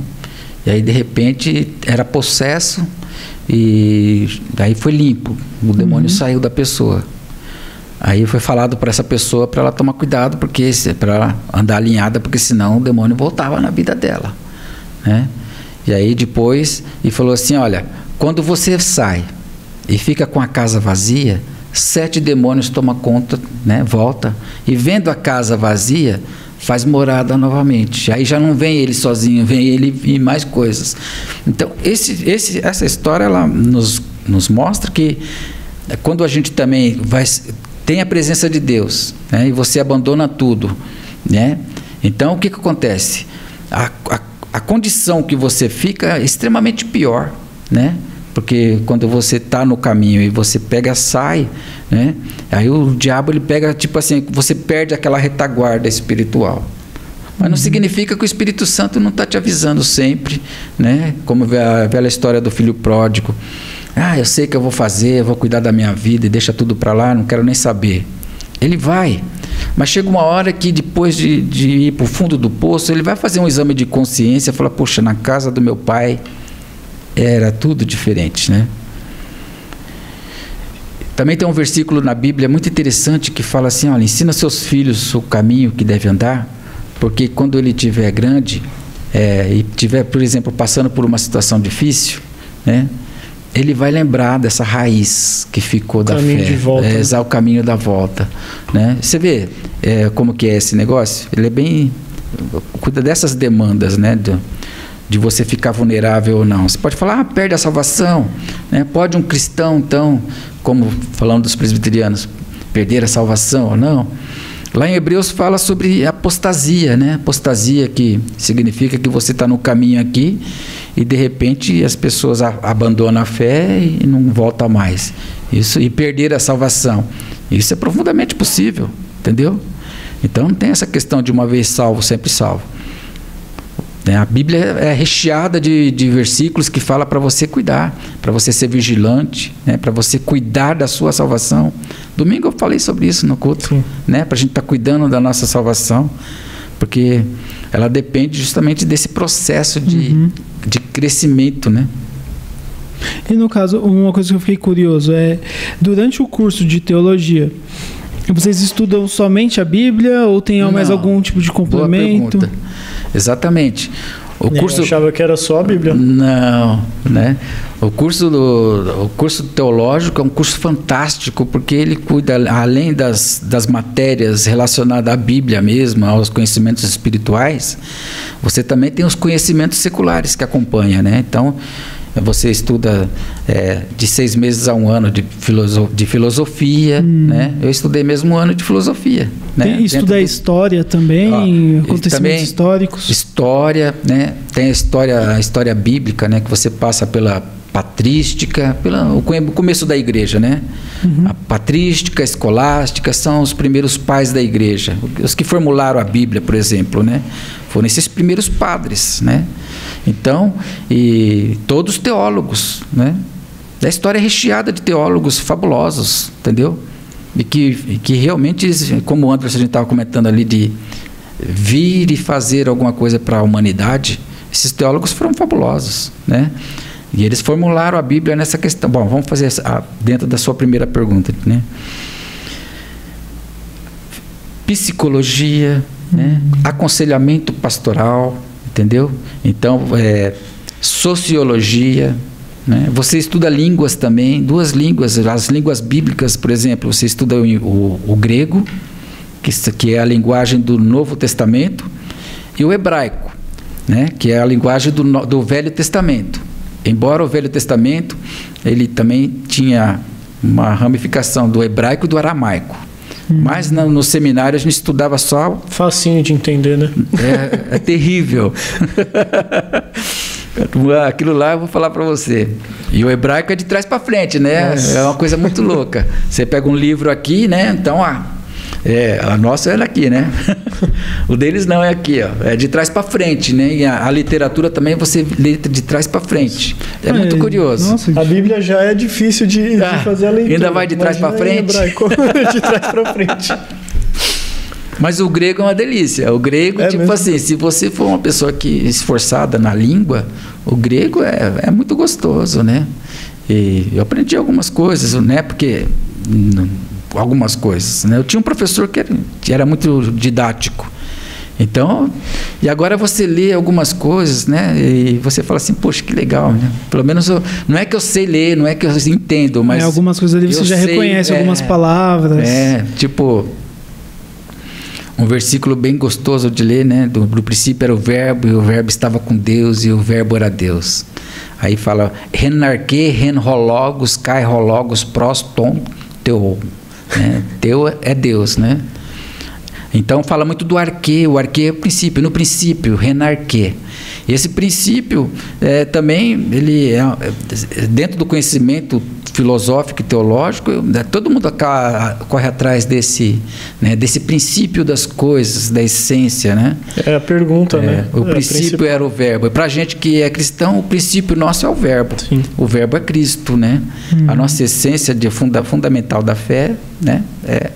E aí de repente era possesso e daí foi limpo. O demônio saiu da pessoa. Aí foi falado para essa pessoa para ela tomar cuidado, porque para andar alinhada, porque senão o demônio voltava na vida dela, né? E aí depois, e falou assim, olha, quando você sai e fica com a casa vazia, 7 demônios tomam conta, né, volta, e vendo a casa vazia, faz morada novamente. Aí já não vem ele sozinho, vem ele e mais coisas. Então, essa história ela nos mostra que quando a gente também vai tem a presença de Deus, né? E você abandona tudo, né? Então, o que acontece? A condição que você fica é extremamente pior, né? Porque quando você está no caminho e você sai, né? Aí o diabo ele pega, tipo assim, você perde aquela retaguarda espiritual. Mas não significa que o Espírito Santo não está te avisando sempre, né? Como a velha história do filho pródigo. Eu sei que eu vou fazer, eu vou cuidar da minha vida e deixa tudo para lá, não quero nem saber. Ele vai, mas chega uma hora que depois de ir para o fundo do poço, ele vai fazer um exame de consciência e fala, poxa, na casa do meu pai era tudo diferente, né? Também tem um versículo na Bíblia muito interessante que fala assim, olha, ensina seus filhos o caminho que deve andar, porque quando ele estiver grande, e estiver, por exemplo, passando por uma situação difícil, né? Ele vai lembrar dessa raiz que ficou da fé, de volta, o caminho da volta, né? Você vê como que é esse negócio? Ele é bem... cuida dessas demandas, né? De você ficar vulnerável ou não. Você pode falar, perde a salvação, né? Pode um cristão, então, como falando dos presbiterianos, perder a salvação ou não? Lá em Hebreus fala sobre apostasia, né? Apostasia que significa que você está no caminho aqui e de repente as pessoas abandonam a fé e não voltam mais. Isso, e perder a salvação. Isso é profundamente possível, entendeu? Então não tem essa questão de uma vez salvo, sempre salvo. A Bíblia é recheada de versículos que fala para você cuidar, para você ser vigilante, né? Para você cuidar da sua salvação. Domingo eu falei sobre isso no culto, né? Para a gente estar cuidando da nossa salvação, porque ela depende justamente desse processo de crescimento, né? E no caso, uma coisa que eu fiquei curioso durante o curso de teologia, vocês estudam somente a Bíblia ou tem mais algum tipo de complemento? Boa pergunta. Exatamente. Eu achava que era só a Bíblia. Não, né? O curso teológico é um curso fantástico, porque ele cuida, além das matérias relacionadas à Bíblia mesmo, aos conhecimentos espirituais, você também tem os conhecimentos seculares que acompanham, né? Então, você estuda de 6 meses a 1 ano de filosofia, né? Eu estudei mesmo 1 ano de filosofia, né? Estuda história também, acontecimentos também, históricos. História, né? Tem a história bíblica, né? Que você passa pela patrística, o começo da igreja, né? A patrística, a escolástica são os primeiros pais da igreja, os que formularam a Bíblia, por exemplo, né? Foram esses primeiros padres, né? Então, e todos teólogos, né? A história é recheada de teólogos fabulosos, entendeu? E que realmente, como o Anderson a gente estava comentando ali, de vir e fazer alguma coisa para a humanidade, esses teólogos foram fabulosos, né? E eles formularam a Bíblia nessa questão. Bom, vamos fazer dentro da sua primeira pergunta, né? Psicologia, né? Aconselhamento pastoral, entendeu? Então, sociologia, né? Você estuda línguas também, 2 línguas, as línguas bíblicas, por exemplo, você estuda o grego, que é a linguagem do Novo Testamento, e o hebraico, né? Que é a linguagem do Velho Testamento. Embora o Velho Testamento, ele também tinha uma ramificação do hebraico e do aramaico. Mas no seminário a gente estudava só... Facinho de entender, né? É terrível. Aquilo lá eu vou falar para você. E o hebraico é de trás para frente, né? Nossa. É uma coisa muito louca. Você pega um livro aqui, né? Então, a nossa é aqui, né? O deles não é aqui, ó. É de trás para frente, né? E a literatura também você lê de trás para frente. É muito curioso. Nossa, a Bíblia já é difícil de fazer a leitura. Ainda vai de trás para frente? De trás para frente. Mas o grego é uma delícia. O grego, tipo mesmo? Assim, se você for uma pessoa esforçada na língua, o grego é muito gostoso, né? E eu aprendi algumas coisas, né? Porque... algumas coisas, né? Eu tinha um professor que era muito didático. Então, e agora você lê algumas coisas, né? E você fala assim, poxa, que legal, né? Pelo menos não é que eu sei ler, não é que eu entendo, mas algumas coisas ali você já reconhece algumas palavras. Tipo um versículo bem gostoso de ler, né? Do princípio era o verbo, e o verbo estava com Deus, e o verbo era Deus. Aí fala, renarque, renrologos, kai rologos, proston, teu. né? Teu é Deus, né? Então fala muito do arquê. O arquê é o princípio. No princípio, renarquê. Esse princípio também ele dentro do conhecimento filosófico e teológico, todo mundo corre atrás desse princípio das coisas, da essência, né? É a pergunta, né? O princípio era o verbo. E para a gente que é cristão, o princípio nosso é o verbo. Sim. O verbo é Cristo, né? A nossa essência fundamental da fé, né? É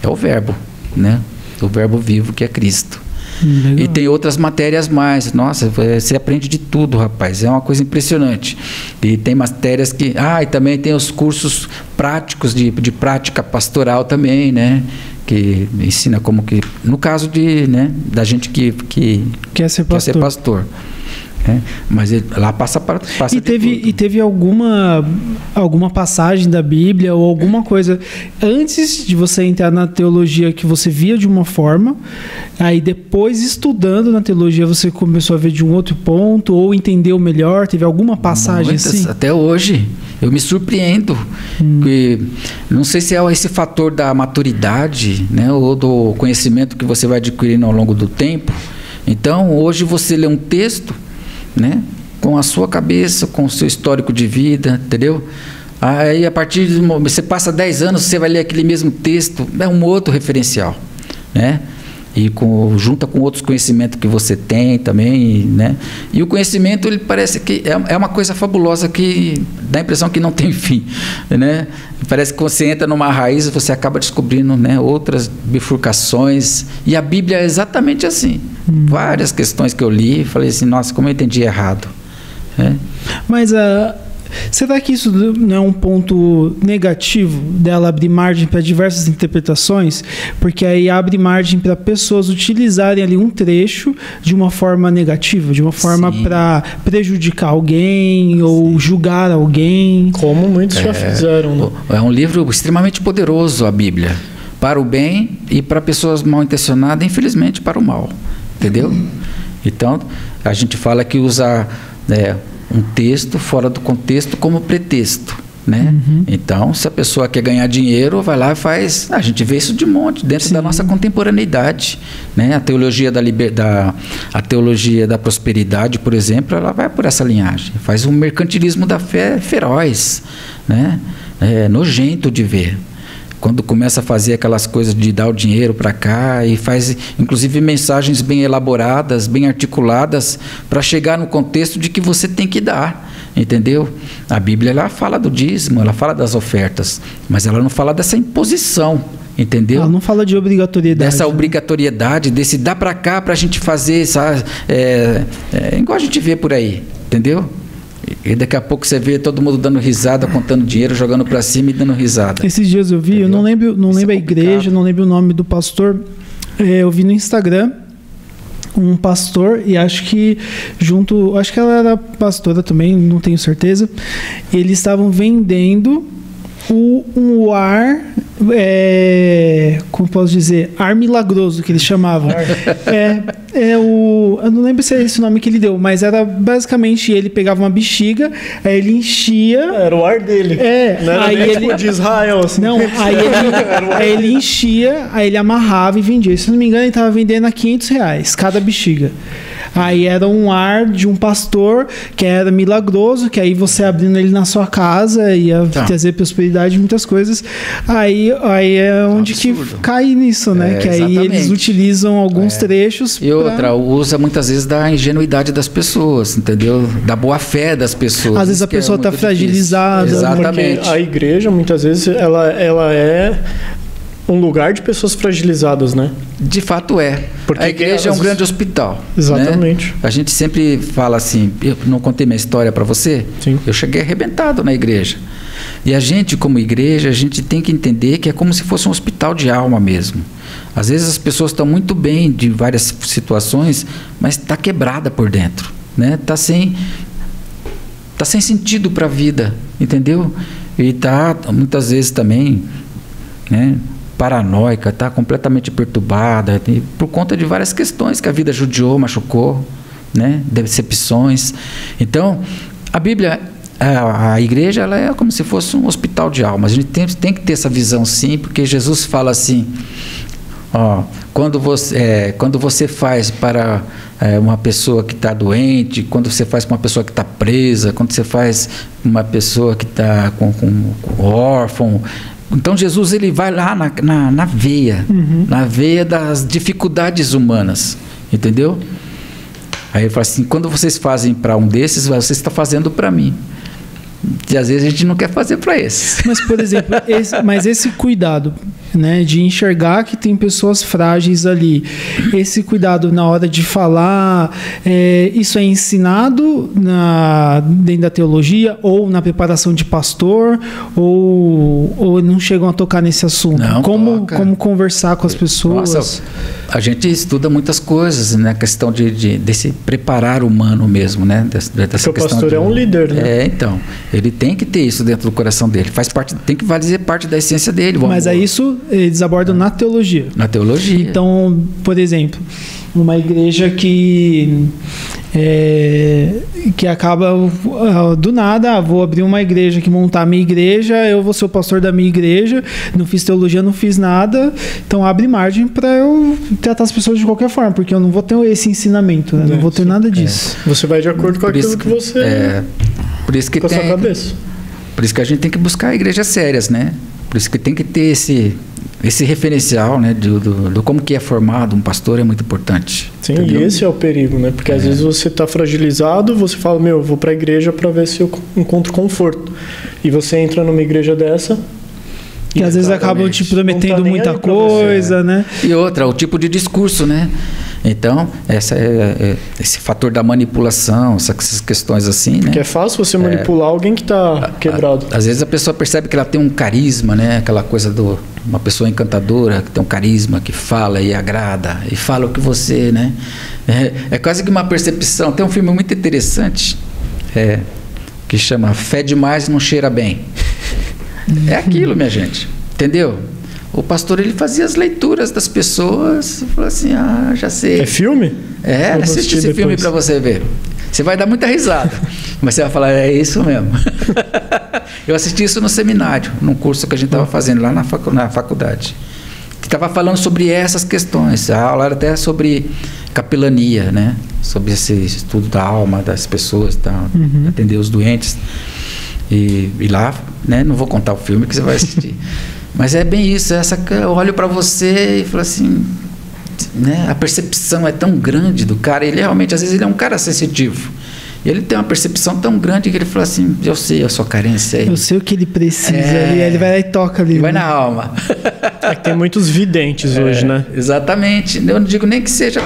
o verbo, né? O verbo vivo que é Cristo. Legal. E tem outras matérias mais. Nossa, você aprende de tudo, rapaz. É uma coisa impressionante. E tem matérias que... e também tem os cursos práticos de prática pastoral também, né? Que ensina como que... No caso da gente que quer ser pastor. Mas lá passa e teve alguma passagem da Bíblia ou alguma coisa antes de você entrar na teologia que você via de uma forma, aí depois estudando na teologia você começou a ver de um outro ponto ou entendeu melhor? Teve alguma passagem assim? Até hoje eu me surpreendo. Não sei se é esse fator da maturidade, né, ou do conhecimento que você vai adquirindo ao longo do tempo. Então hoje você lê um texto, né, com a sua cabeça, com o seu histórico de vida, entendeu? Aí a partir de você passa 10 anos, você vai ler aquele mesmo texto, é um outro referencial, né? E junta com outros conhecimentos que você tem também, né? E o conhecimento, ele parece que é uma coisa fabulosa que dá a impressão que não tem fim, né? Parece que você entra numa raiz, você acaba descobrindo, né, outras bifurcações. E a Bíblia é exatamente assim. Várias questões que eu li, falei assim, nossa, como eu entendi errado. Mas será que isso não é um ponto negativo dela abrir margem para diversas interpretações? Porque aí abre margem para pessoas utilizarem ali um trecho de uma forma negativa, de uma forma para prejudicar alguém ou julgar alguém. Como muitos já fizeram, né? É um livro extremamente poderoso, a Bíblia. Para o bem e para pessoas mal intencionadas, infelizmente para o mal. Entendeu? Então, a gente fala que usa um texto fora do contexto como pretexto, né? Então, se a pessoa quer ganhar dinheiro, vai lá e faz... A gente vê isso de monte, dentro da nossa contemporaneidade, né? A teologia a teologia da prosperidade, por exemplo, ela vai por essa linhagem. Faz um mercantilismo da fé feroz, né? Nojento de ver. Quando começa a fazer aquelas coisas de dar o dinheiro para cá e faz, inclusive, mensagens bem elaboradas, bem articuladas, para chegar no contexto de que você tem que dar, entendeu? A Bíblia, ela fala do dízimo, ela fala das ofertas, mas ela não fala dessa imposição, entendeu? Ela não fala de obrigatoriedade. Dessa obrigatoriedade, desse dá para cá para a gente fazer, sabe? Igual a gente vê por aí, entendeu? E daqui a pouco você vê todo mundo dando risada, contando dinheiro, jogando para cima e dando risada. Esses dias eu vi, entendeu? Eu não lembro a igreja, não lembro o nome do pastor. Eu vi no Instagram um pastor e acho que ela era pastora também, não tenho certeza. Eles estavam vendendo um ar, como posso dizer, ar milagroso, que eles chamavam. Eu não lembro se é esse o nome que ele deu, mas era basicamente ele pegava uma bexiga, aí ele enchia. Era o ar dele. Não era aí ele de Israel, assim. Não, aí ele enchia, aí ele amarrava e vendia. Se não me engano, ele estava vendendo a R$500 cada bexiga. Aí era um ar de um pastor que era milagroso, que aí você abrindo ele na sua casa ia trazer prosperidade e muitas coisas. Aí é onde que cai nisso, né? Que aí exatamente. Eles utilizam alguns trechos. E outra, usa muitas vezes da ingenuidade das pessoas, entendeu? Da boa fé das pessoas. Às vezes a pessoa está fragilizada. Exatamente. Porque a igreja, muitas vezes, ela é um lugar de pessoas fragilizadas, né? De fato é. Porque a igreja é um grande hospital. Exatamente. Né? A gente sempre fala assim, eu não contei minha história para você? Sim. Eu cheguei arrebentado na igreja. E a gente, como igreja, a gente tem que entender que é como se fosse um hospital de alma mesmo. Às vezes as pessoas estão muito bem de várias situações, mas está quebrada por dentro, né? Tá sem sentido para a vida, entendeu? E está muitas vezes também, né, paranoica, está completamente perturbada por conta de várias questões que a vida judiou, machucou, né? Decepções. Então, a Bíblia, a igreja ela é como se fosse um hospital de almas. A gente tem que ter essa visão, sim, porque Jesus fala assim, quando você faz para uma pessoa que está doente, quando você faz para uma pessoa que está presa, quando você faz uma pessoa que está com órfão, então Jesus ele vai lá na veia, na veia das dificuldades humanas, entendeu? Aí ele fala assim, quando vocês fazem para um desses, você está fazendo para mim. E às vezes a gente não quer fazer para esses. Mas, por exemplo, esse cuidado, né, de enxergar que tem pessoas frágeis ali, esse cuidado na hora de falar, isso é ensinado dentro da teologia ou na preparação de pastor, ou não chegam a tocar nesse assunto? Não, como conversar com as pessoas? Nossa, a gente estuda muitas coisas, né? A questão desse preparar humano mesmo, né? Dessa Porque o pastor é um líder, né? Então, ele tem que ter isso dentro do coração dele. Faz parte, tem que fazer parte da essência dele. Mas é isso eles abordam na teologia. Na teologia. Então, por exemplo, uma igreja que acaba do nada, vou abrir uma igreja aqui, montar a minha igreja, eu vou ser o pastor da minha igreja, não fiz teologia, não fiz nada, então abre margem para eu tratar as pessoas de qualquer forma, porque eu não vou ter esse ensinamento, né? Não vou ter nada disso. Você vai de acordo com aquilo que você... Por isso que com a sua cabeça. Por isso que a gente tem que buscar igrejas sérias, né? Por isso que tem que ter esse referencial, né, do como que é formado um pastor é muito importante. Sim, entendeu? E esse é o perigo, né? Porque às vezes você está fragilizado, você fala, eu vou para a igreja para ver se eu encontro conforto. E você entra numa igreja dessa... Que às vezes acabam te prometendo muita coisa, né? E outra, o tipo de discurso, né? Então, esse fator da manipulação, essas questões assim, né? Porque é fácil você manipular alguém que está quebrado. Às vezes a pessoa percebe que ela tem um carisma, né? Aquela coisa uma pessoa encantadora, que tem um carisma, que fala e agrada, e fala o que você, né? É quase que uma percepção. Tem um filme muito interessante, que chama Fé Demais Não Cheira Bem. É aquilo, minha gente, entendeu? O pastor, ele fazia as leituras das pessoas e falou assim, já sei. É filme? Assiste esse filme para você ver. Você vai dar muita risada, mas você vai falar, é isso mesmo. Eu assisti isso no seminário, num curso que a gente estava fazendo lá na faculdade. Que estava falando sobre essas questões. A aula era até sobre capelania, né? Sobre esse estudo da alma das pessoas, atender os doentes. E lá, né, não vou contar o filme que você vai assistir. Mas é bem isso, eu olho para você e falo assim, né, a percepção é tão grande do cara, ele realmente, às vezes ele é um cara sensitivo. E ele tem uma percepção tão grande que ele fala assim, eu sei a sua carência. Eu sei o que ele precisa, ele vai lá e toca ali. Vai na alma. É que tem muitos videntes hoje, né? Exatamente. Eu não digo nem que seja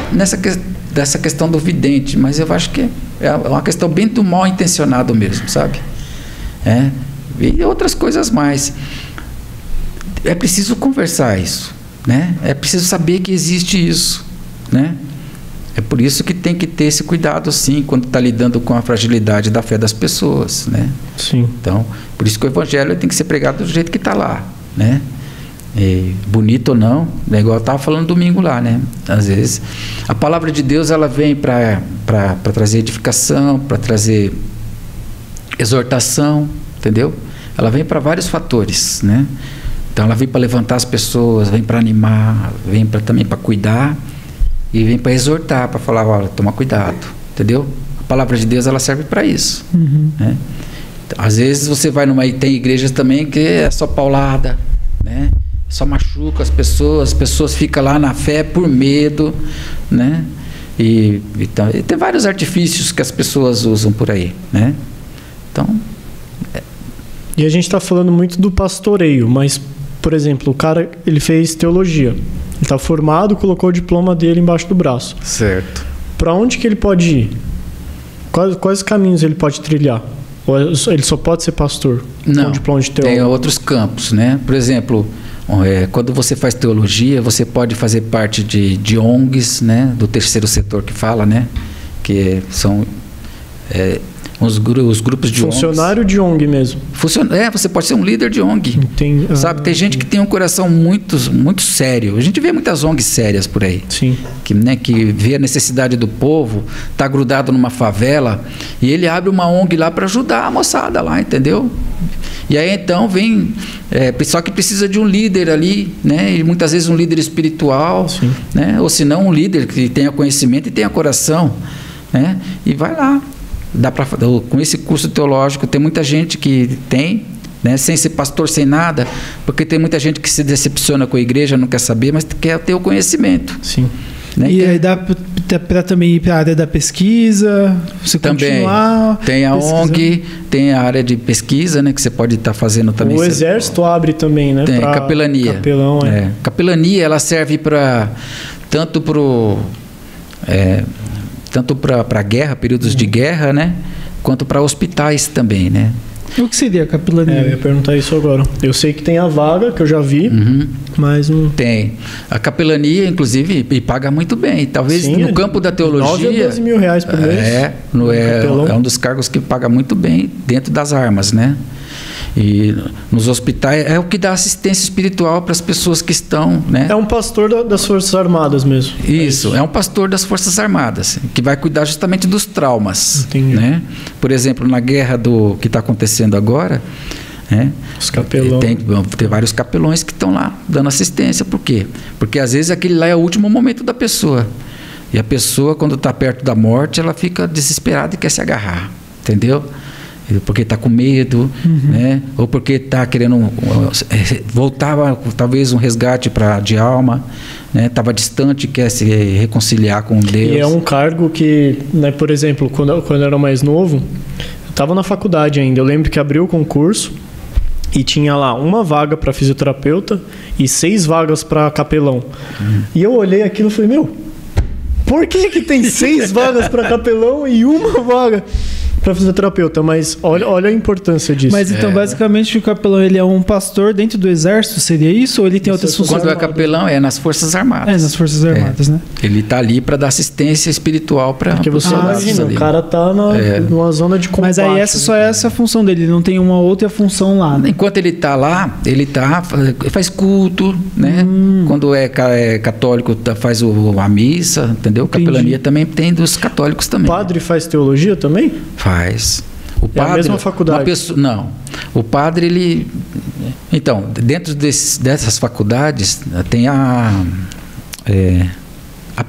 dessa questão do vidente, mas eu acho que é uma questão bem do mal intencionado mesmo, sabe? E outras coisas mais. É preciso conversar isso, né? É preciso saber que existe isso, né? É por isso que tem que ter esse cuidado, sim, quando está lidando com a fragilidade da fé das pessoas, né? Sim. Então, por isso que o evangelho tem que ser pregado do jeito que está lá, né? E bonito ou não, é igual eu estava falando domingo lá, né? Às vezes, a palavra de Deus, ela vem para trazer edificação, para trazer exortação, entendeu? Ela vem para vários fatores, né? Então ela vem para levantar as pessoas, vem para animar, vem também para cuidar e vem para exortar, para falar, olha, toma cuidado, entendeu? A palavra de Deus, ela serve para isso, né? Então, às vezes você vai tem igrejas também que é só paulada, né? Só machuca as pessoas ficam lá na fé por medo, né? E tem vários artifícios que as pessoas usam por aí, né? Então... E a gente está falando muito do pastoreio, mas, por exemplo, o cara, ele fez teologia. Ele está formado, colocou o diploma dele embaixo do braço. Certo. Para onde que ele pode ir? Quais caminhos ele pode trilhar? Ou ele só pode ser pastor? Não, com diploma de teólogo? Tem outros campos, né? Por exemplo, quando você faz teologia, você pode fazer parte de ONGs, né? Do terceiro setor que fala, né? Que são os grupos de ONGs. Funcionário de ONG mesmo. Você pode ser um líder de ONG. Entendi. Sabe, tem gente que tem um coração muito, muito sério. A gente vê muitas ONGs sérias por aí. Sim. Que vê a necessidade do povo, está grudado numa favela, e ele abre uma ONG lá para ajudar a moçada lá, entendeu? E aí então vem, só que precisa de um líder ali, né? E muitas vezes um líder espiritual, né? Ou se não um líder que tenha conhecimento e tenha coração, né? E vai lá. Com esse curso teológico, tem muita gente que tem, né? Sem ser pastor, sem nada, porque tem muita gente que se decepciona com a igreja, não quer saber, mas quer ter o conhecimento. Sim. Né? E aí dá para também ir para a área da pesquisa, você também continuar tem a ONG, tem a área de pesquisa, né, que você pode estar fazendo também. O exército abre também, né? Tem capelania. Capelão, Capelania, ela serve tanto para guerra, períodos de guerra, né, quanto para hospitais também, né? O que seria a capelania? Eu ia perguntar isso agora. Eu sei que tem a vaga, que eu já vi, mas não... Tem. A capelania, inclusive, e paga muito bem. Talvez no campo da teologia... 9 a 12 mil reais por mês. É um dos cargos que paga muito bem dentro das armas, né? E nos hospitais é o que dá assistência espiritual para as pessoas que estão, né? É um pastor das Forças Armadas mesmo. Isso, é um pastor das Forças Armadas, que vai cuidar justamente dos traumas. Entendi. Né? Por exemplo, na guerra que está acontecendo agora, né? Os capelões. Tem vários capelões que estão lá dando assistência. Por quê? Porque às vezes aquele lá é o último momento da pessoa. E a pessoa, quando está perto da morte, ela fica desesperada e quer se agarrar. Entendeu? Porque está com medo, né? Ou porque está querendo voltar, talvez um resgate de alma, né? Estava distante, quer se reconciliar com Deus. E é um cargo que, né, por exemplo, quando eu era mais novo, eu estava na faculdade ainda, eu lembro que abriu o concurso e tinha lá uma vaga para fisioterapeuta e 6 vagas para capelão. E eu olhei aquilo e falei, por que tem 6 vagas para capelão e uma vaga para fisioterapeuta? Mas olha a importância disso. Mas então, basicamente, o capelão ele é um pastor dentro do exército, seria isso? Ou ele tem outras funções? Quando é capelão, é nas Forças Armadas. Nas Forças Armadas, né? Ele está ali para dar assistência espiritual para os soldados. Imagina, o cara está numa zona de combate. Mas aí essa é a função dele, ele não tem uma outra função lá. Né? Enquanto ele está lá, ele faz culto, né? Quando é católico, faz a missa, entendeu? Entendi. Capelania também tem dos católicos também. O padre faz teologia também? Faz. O padre, é a mesma faculdade? Não. O padre, ele... Então, dentro dessas faculdades, tem a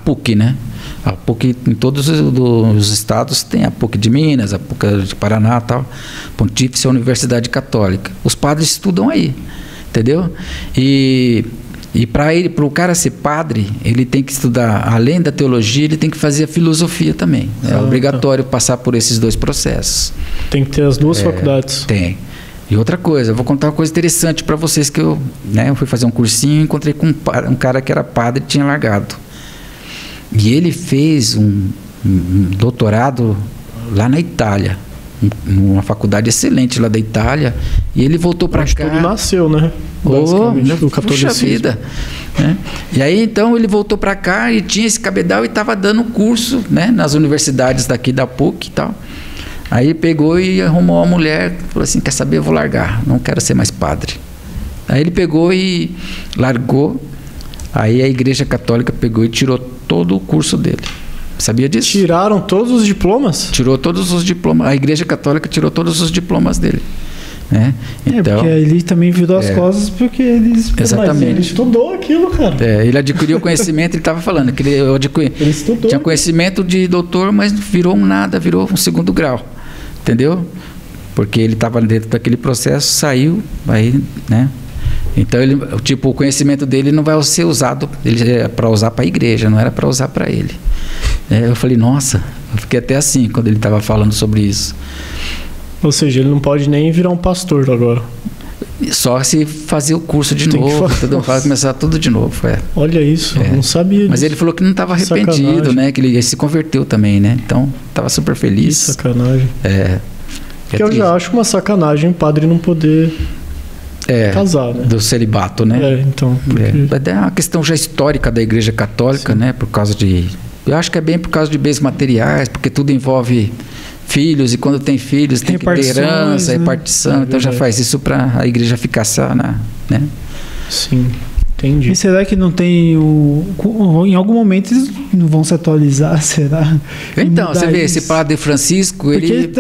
PUC, né? A PUC em todos os estados tem a PUC de Minas, a PUC de Paraná e tal. Pontífice Universidade Católica. Os padres estudam aí, entendeu? E para o cara ser padre, ele tem que estudar, além da teologia, ele tem que fazer a filosofia também. É obrigatório passar por esses 2 processos. Tem que ter as 2 faculdades. Tem. E outra coisa, eu vou contar uma coisa interessante para vocês que eu fui fazer um cursinho e encontrei com um cara que era padre e tinha largado. E ele fez um doutorado lá na Itália, numa faculdade excelente lá da Itália, e ele voltou para cá. Tudo nasceu, né? O catolicismo. Vida, né? E aí então ele voltou para cá e tinha esse cabedal e estava dando curso, né, nas universidades daqui da PUC e tal. Aí pegou e arrumou uma mulher, falou assim, quer saber, eu vou largar, não quero ser mais padre. Aí ele pegou e largou. Aí a Igreja Católica pegou e tirou todo o curso dele. Sabia disso? Tiraram todos os diplomas? Tirou todos os diplomas. A Igreja Católica tirou todos os diplomas dele. Né? Então, porque ele também virou as costas porque ele... Exatamente. Mas ele estudou aquilo, cara. Ele adquiriu conhecimento, ele estava falando que ele estudou. Tinha conhecimento de doutor, mas virou nada, virou um 2º grau. Entendeu? Porque ele estava dentro daquele processo, saiu, aí, né? Então, o conhecimento dele não vai ser usado, ele é para usar para a igreja, não era para usar para ele. Eu falei, nossa, eu fiquei até assim quando ele estava falando sobre isso. Ou seja, ele não pode nem virar um pastor agora. Só se fazer o curso de novo, vai começar tudo de novo. Olha isso, eu não sabia disso. Mas ele falou que não estava arrependido, né? Que ele se converteu também, né? Então, estava super feliz. Que sacanagem. Que eu já acho uma sacanagem o padre não poder casar, né? Do celibato, né? Então. É uma questão já histórica da Igreja Católica, né? Por causa de... Eu acho que é bem por causa de bens materiais, porque tudo envolve filhos, e quando tem filhos tem que ter herança, repartição, então já faz isso para a igreja ficar sana, né? Sim. Entendi. E será que não tem em algum momento eles não vão se atualizar, será? Então, você vê, esse padre Francisco, ele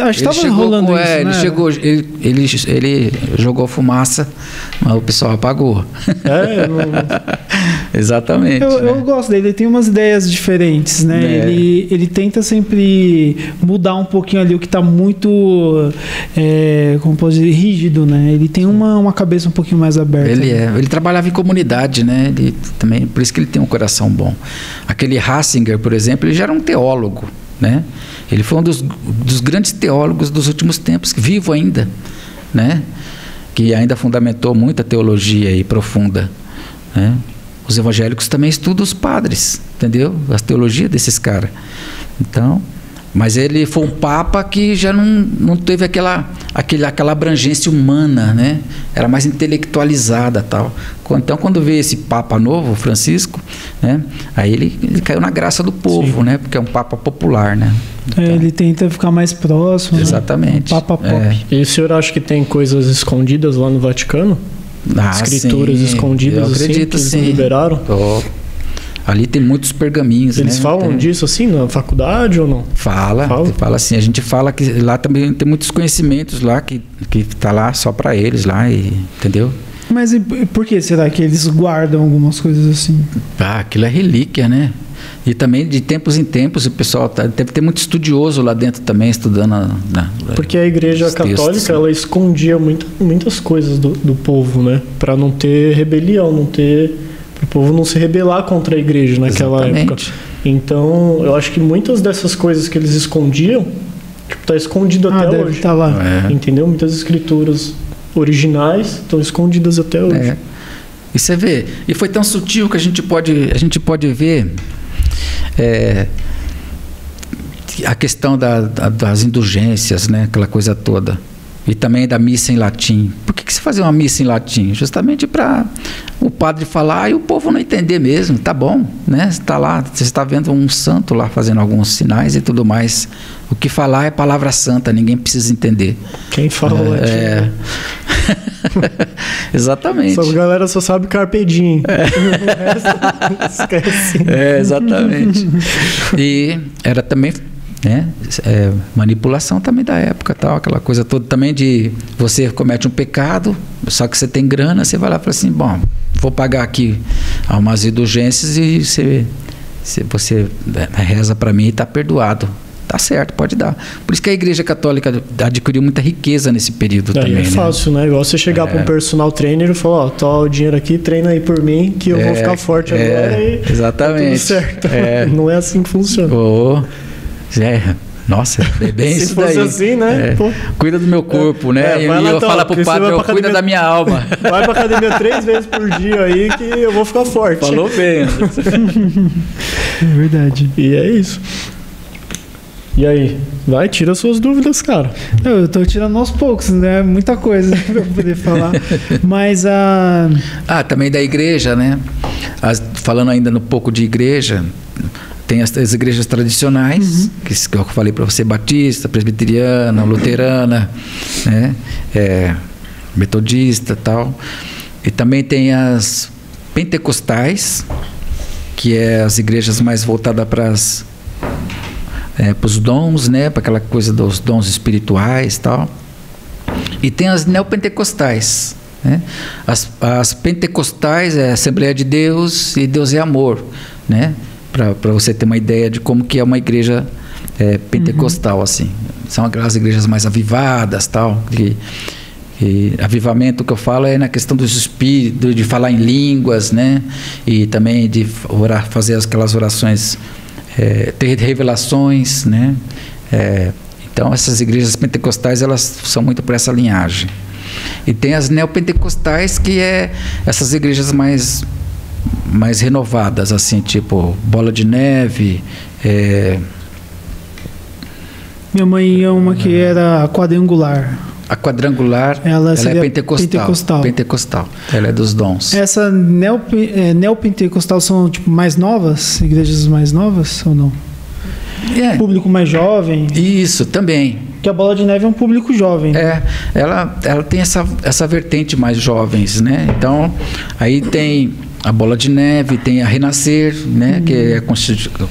jogou fumaça, mas o pessoal apagou. Exatamente. Eu gosto dele, ele tem umas ideias diferentes, né? Ele tenta sempre mudar um pouquinho ali o que está muito, como pode dizer, rígido, né? Ele tem uma cabeça um pouquinho mais aberta. Ele trabalhava em comunidade, né? Ele também, por isso que ele tem um coração bom. Aquele Ratzinger, por exemplo, ele já era um teólogo, né? Ele foi um dos grandes teólogos dos últimos tempos, vivo ainda, né? Que ainda fundamentou muita teologia aí profunda, né? Os evangélicos também estudam os padres, entendeu? A teologia desses caras. Então, mas ele foi um papa que já não teve aquela abrangência humana, né? Era mais intelectualizada, tal. Então, quando veio esse papa novo, Francisco, né? Aí ele caiu na graça do povo, né? Porque é um papa popular, né? Então, ele tenta ficar mais próximo. Exatamente. Né? Um papa pop. E o senhor acha que tem coisas escondidas lá no Vaticano? Escrituras escondidas, eu acredito, assim, que sim. Eles liberaram? Ali tem muitos pergaminhos. Eles falam disso assim na faculdade ou não? Fala assim. A gente fala que lá também tem muitos conhecimentos lá que tá lá só para eles lá, entendeu? Mas e por que será que eles guardam algumas coisas assim? Aquilo é relíquia, né? E também de tempos em tempos o pessoal deve ter muito estudioso lá dentro também estudando. Porque a Igreja Católica ela escondia muitas coisas do povo, né? Para não ter rebelião, para o povo não se rebelar contra a Igreja naquela época. Então, eu acho que muitas dessas coisas que eles escondiam, tá escondido até hoje. Tá lá. Entendeu? Muitas escrituras originais estão escondidas até hoje. E você vê, e foi tão sutil que a gente pode ver a questão das indulgências, né? Aquela coisa toda. E também da missa em latim. Por que você fazia uma missa em latim? Justamente para o padre falar e o povo não entender mesmo. Tá bom, né? Você está lá, você está vendo um santo lá fazendo alguns sinais e tudo mais. O que falar é palavra santa, ninguém precisa entender. Quem fala latim? Exatamente. A galera só sabe carpe diem. O resto esquece. Exatamente. E era também... né? Manipulação também da época, tal, aquela coisa toda também de você comete um pecado, só que você tem grana, você vai lá e fala assim, bom, vou pagar aqui umas indulgências e você reza para mim e está perdoado. Tá certo, pode dar. Por isso que a Igreja Católica adquiriu muita riqueza nesse período também. É fácil, né? Igual você chegar para um personal trainer e falar, tá o dinheiro aqui, treina aí por mim, que eu vou ficar forte agora e exatamente. Tá tudo certo. Não é assim que funciona. Nossa, é bem Se isso fosse daí. Assim, né? Cuida do meu corpo, né? E eu falo pro padre, cuida da minha alma. Vai pra academia 3 vezes por dia aí que eu vou ficar forte. Falou bem. É verdade. E é isso. E aí? Vai, tira suas dúvidas, cara. Eu tô tirando aos poucos, né? Muita coisa pra eu poder falar. Mas também da igreja, né? Falando ainda um pouco de igreja... Tem as igrejas tradicionais, que eu falei para você, batista, presbiteriana, luterana, né? Metodista e tal. E também tem as pentecostais, que é as igrejas mais voltadas para os dons, né? Para aquela coisa dos dons espirituais e tal. E tem as neopentecostais, né? As pentecostais é a Assembleia de Deus e Deus é amor, né? Para você ter uma ideia de como que é uma igreja pentecostal, assim. São aquelas igrejas mais avivadas, tal. E avivamento que eu falo é na questão dos espíritos, de falar em línguas, né? E também de orar, fazer aquelas orações, ter revelações, né? Então, essas igrejas pentecostais, elas são muito para essa linhagem. E tem as neopentecostais, que é essas igrejas mais renovadas, assim, tipo Bola de Neve. Minha mãe ia uma que era quadrangular. A quadrangular, ela é pentecostal. Ela é dos dons. Essa neopentecostal são tipo mais novas? Igrejas mais novas ou não? público mais jovem. Isso, também. Porque a Bola de Neve é um público jovem. Né? Ela tem essa vertente mais jovens, né? Então, aí tem a Bola de Neve, tem a Renascer, né? Que é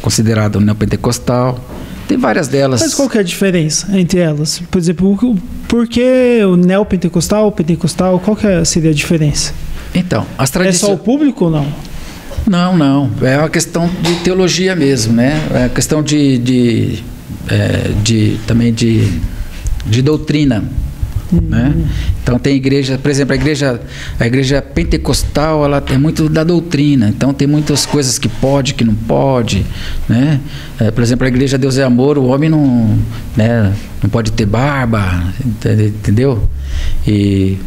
considerada neopentecostal. Tem várias delas. Mas qual que é a diferença entre elas? Por exemplo, por que o neopentecostal, o pentecostal, qual que seria a diferença? Então, as tradições... É só o público ou não? Não. É uma questão de teologia mesmo, né? É uma questão também de doutrina, né? Então tem igreja, por exemplo, a igreja pentecostal, ela é muito da doutrina, então tem muitas coisas que pode, que não pode, né? Por exemplo, a igreja Deus é Amor, o homem não pode ter barba, entendeu? E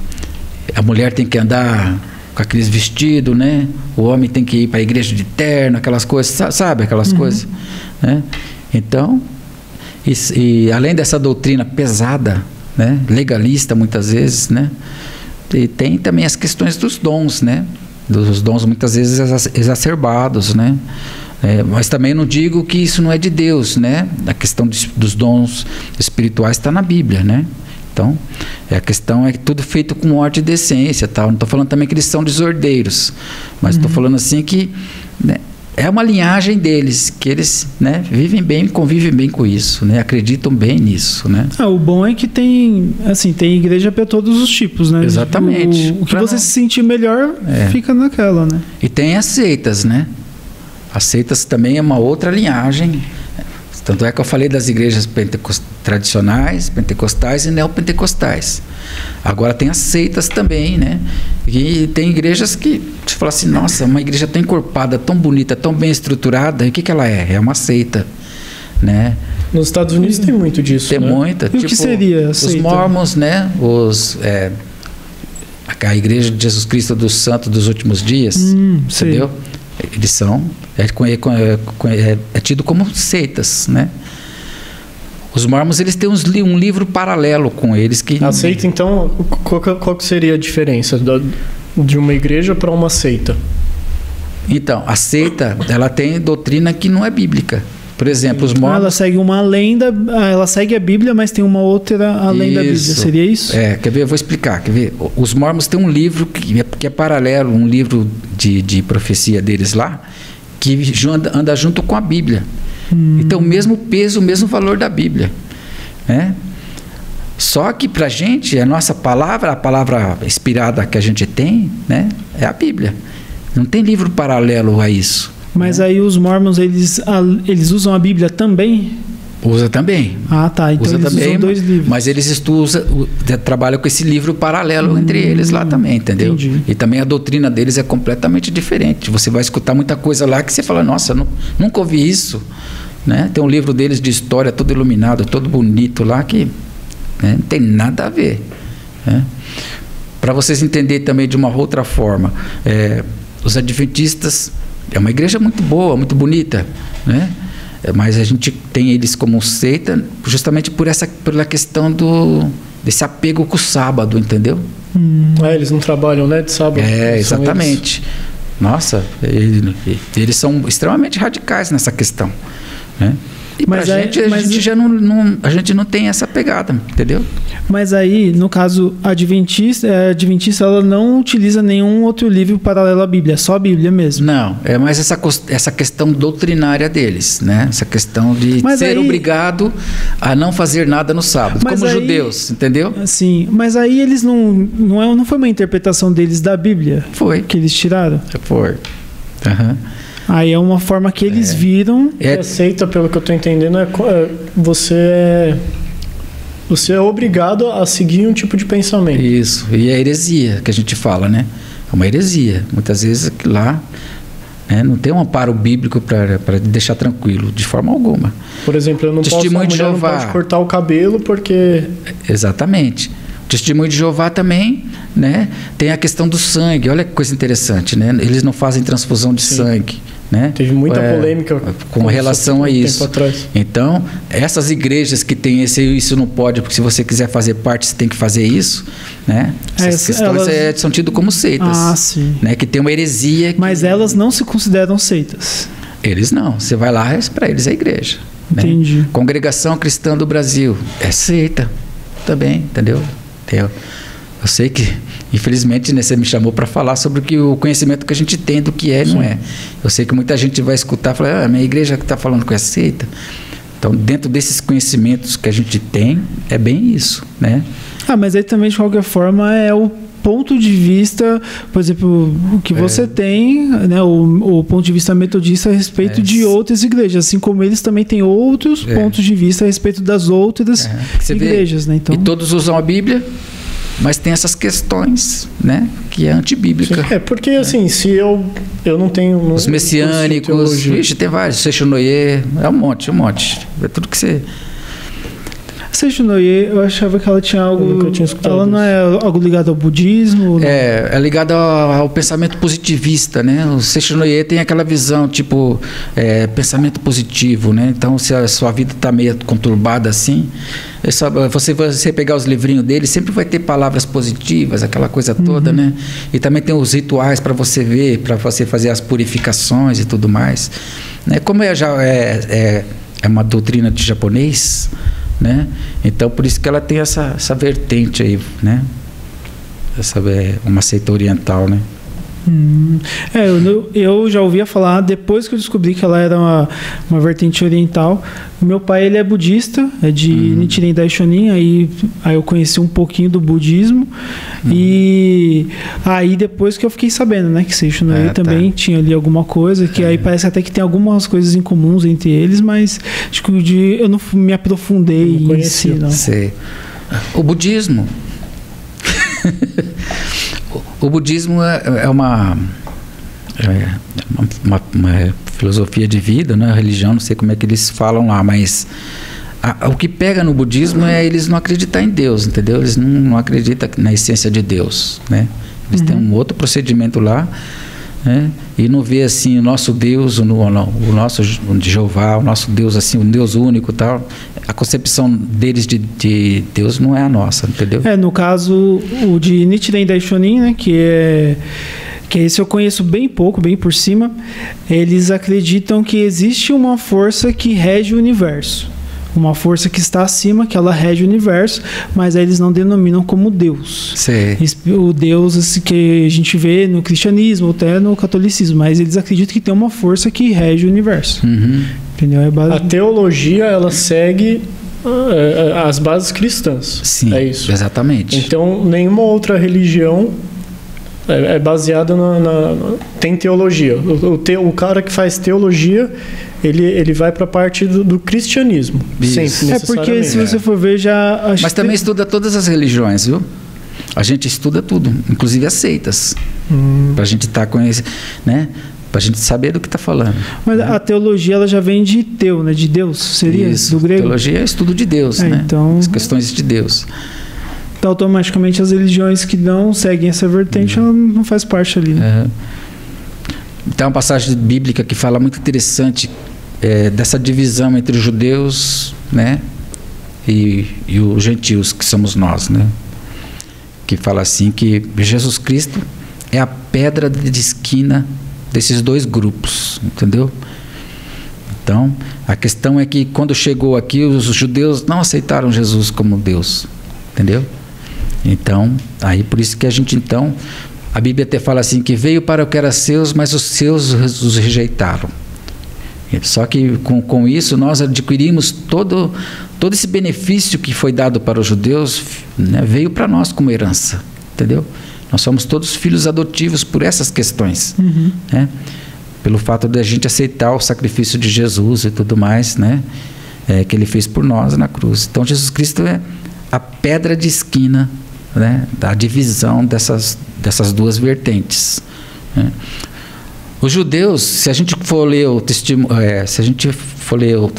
a mulher tem que andar com aqueles vestidos, né? O homem tem que ir para a igreja de terno, aquelas coisas, sabe aquelas coisas, né? Então, e além dessa doutrina pesada, né? Legalista muitas vezes, né? E tem também as questões dos dons, né? Dos dons muitas vezes exacerbados, né? Mas também não digo que isso não é de Deus, né? A questão dos dons espirituais está na Bíblia, né? Então, a questão é que tudo feito com ordem e decência, tal. Não estou falando também que eles são desordeiros, mas estou falando assim que, né, é uma linhagem deles, que eles, né, vivem bem, convivem bem com isso, né, acreditam bem nisso, né. O bom é que tem igreja para todos os tipos, né. Exatamente. O que você se sentir melhor fica naquela, né. E tem as seitas, né. As seitas também é uma outra linhagem. Tanto é que eu falei das igrejas tradicionais, pentecostais e neopentecostais. Agora tem as seitas também, né? E tem igrejas que você fala assim, nossa, uma igreja tão encorpada, tão bonita, tão bem estruturada, e o que ela é? É uma seita, né? Nos Estados Unidos tem muito disso, tem, né? Muita. E o que seria a seita? Os mormons, né? A igreja de Jesus Cristo dos Santos dos Últimos Dias, entendeu? Eles são tido como seitas, né? Os mormons, eles têm um livro paralelo com eles que... A seita, então, qual que seria a diferença de uma igreja para uma seita? Então, a seita, ela tem doutrina que não é bíblica. Por exemplo, os mormons... Ela segue uma lenda, ela segue a Bíblia, mas tem uma outra além da Bíblia. Seria isso? Quer ver? Eu vou explicar. Quer ver? Os mormons têm um livro que é paralelo, um livro de profecia deles lá, que anda junto com a Bíblia. Então, o mesmo peso, o mesmo valor da Bíblia, né? Só que para a gente, a palavra inspirada que a gente tem, né, é a Bíblia. Não tem livro paralelo a isso. Mas aí os mormons, eles usam a Bíblia também? Usa também. Ah, tá. Então eles usam dois livros. Mas eles trabalham com esse livro paralelo entre eles lá também, entendeu? Entendi. E também a doutrina deles é completamente diferente. Você vai escutar muita coisa lá que você fala, nossa, nunca ouvi isso, né? Tem um livro deles de história todo iluminado, todo bonito lá que, né, não tem nada a ver, né? Para vocês entenderem também de uma outra forma, os adventistas é uma igreja muito boa, muito bonita, né? Mas a gente tem eles como seita justamente pela questão desse apego com o sábado, entendeu? Eles não trabalham, né, de sábado. Exatamente. Nossa, eles são extremamente radicais nessa questão, né? E mas a gente não tem essa pegada, entendeu? Mas aí, no caso, a adventista ela não utiliza nenhum outro livro paralelo à Bíblia, só a Bíblia mesmo. Não, é mais essa questão doutrinária deles, né? Essa questão de ser obrigado a não fazer nada no sábado, como judeus, entendeu? Sim, mas aí eles não foi uma interpretação deles da Bíblia? Foi. Que eles tiraram? Foi. Aí é uma forma que eles viram. A seita, pelo que eu estou entendendo, você é obrigado a seguir um tipo de pensamento. Isso, e a heresia que a gente fala, né? É uma heresia. Muitas vezes lá, né, não tem um amparo bíblico para deixar tranquilo, de forma alguma. Por exemplo, a mulher não pode cortar o cabelo porque... Exatamente. O Testemunho de Jeová também, né, tem a questão do sangue. Olha que coisa interessante, né? Eles não fazem transfusão de sangue, né? Teve muita polêmica com relação a isso. Então, essas igrejas que tem isso não pode, porque se você quiser fazer parte, você tem que fazer isso, né? Essas questões são tidas como seitas. Ah, sim. Né? Que tem uma heresia. Mas elas não se consideram seitas. Eles não. Você vai lá, para eles é igreja. Entendi. Né? Congregação Cristã do Brasil, é seita também, entendeu? Eu sei que, infelizmente, né, você me chamou para falar sobre o conhecimento que a gente tem do que é e não é. Eu sei que muita gente vai escutar e falar, minha igreja que está falando que é seita. Então, dentro desses conhecimentos que a gente tem, é bem isso, né? Mas aí também, de qualquer forma, é o ponto de vista, por exemplo, o que você tem, né, o ponto de vista metodista a respeito de outras igrejas, assim como eles também têm outros pontos de vista a respeito das outras igrejas, né? Então, e todos usam a Bíblia, mas tem essas questões, né, que é antibíblica. Porque assim, se eu não tenho... Os messiânicos, vixe, tem vários, Sechonoye, é um monte, é tudo que você... Sechonoye, eu achava que ela tinha algo... Ela não é algo ligado ao budismo? É ligado ao pensamento positivista, né? O Sechonoye tem aquela visão, tipo, pensamento positivo, né? Então, se a sua vida está meio conturbada assim, você pegar os livrinhos dele, sempre vai ter palavras positivas, aquela coisa toda, né? E também tem os rituais para você ver, para você fazer as purificações e tudo mais. Né? Como é uma doutrina de japonês, né? Então, por isso que ela tem essa vertente aí, né? Essa é uma seita oriental, né? Eu já ouvia falar, depois que eu descobri que ela era uma vertente oriental. Meu pai, ele é budista, é de Nichiren Daishonin, aí eu conheci um pouquinho do budismo, e aí depois que eu fiquei sabendo, né, que Sechonoye também tinha ali alguma coisa, que aí parece até que tem algumas coisas em comuns entre eles, mas acho que eu não me aprofundei em si, não. Sei. O budismo... O budismo é uma filosofia de vida, né? Religião, não sei como é que eles falam lá, mas o que pega no budismo é eles não acreditar em Deus, entendeu? Eles não acreditam na essência de Deus, né? Eles têm um outro procedimento lá, né? E não vê assim o nosso Deus, o nosso Jeová, o nosso Deus assim, um Deus único, tal. A concepção deles de Deus não é a nossa, entendeu? No caso o de Nichiren Daishonin, né, que esse eu conheço bem pouco, bem por cima. Eles acreditam que existe uma força que rege o universo. Uma força que está acima, que ela rege o universo, mas aí eles não denominam como Deus. Sim. O Deus assim, que a gente vê no cristianismo, até no catolicismo, mas eles acreditam que tem uma força que rege o universo. Entendeu? A teologia, ela segue as bases cristãs. Sim, é isso. Exatamente. Então, nenhuma outra religião é baseada tem teologia. O cara que faz teologia, ele vai para a parte do cristianismo. Sempre, porque se você for ver já... Mas também estuda todas as religiões, viu? A gente estuda tudo, inclusive as seitas. Para a gente estar com esse... né? Para a gente saber do que está falando. Mas a teologia, ela já vem de teu, né? De Deus, seria? Isso. Do grego? Teologia é estudo de Deus, né? Então... as questões de Deus. Então, automaticamente, as religiões que não seguem essa vertente, ela não faz parte ali, né? Tem uma passagem bíblica que fala muito interessante dessa divisão entre os judeus, né? E os gentios, que somos nós, né? Que fala assim que Jesus Cristo é a pedra de esquina desses dois grupos, entendeu? Então, a questão é que quando chegou aqui, os judeus não aceitaram Jesus como Deus, entendeu? Então, aí por isso que a gente então, a Bíblia até fala assim, que veio para o que era seus, mas os seus os rejeitaram. Só que com isso nós adquirimos todo esse benefício que foi dado para os judeus, né, veio para nós como herança, entendeu? Nós somos todos filhos adotivos por essas questões, né? Pelo fato de a gente aceitar o sacrifício de Jesus e tudo mais, né? Que Ele fez por nós na cruz. Então Jesus Cristo é a pedra de esquina, né, da divisão dessas duas vertentes, né? Os judeus, se a gente for ler o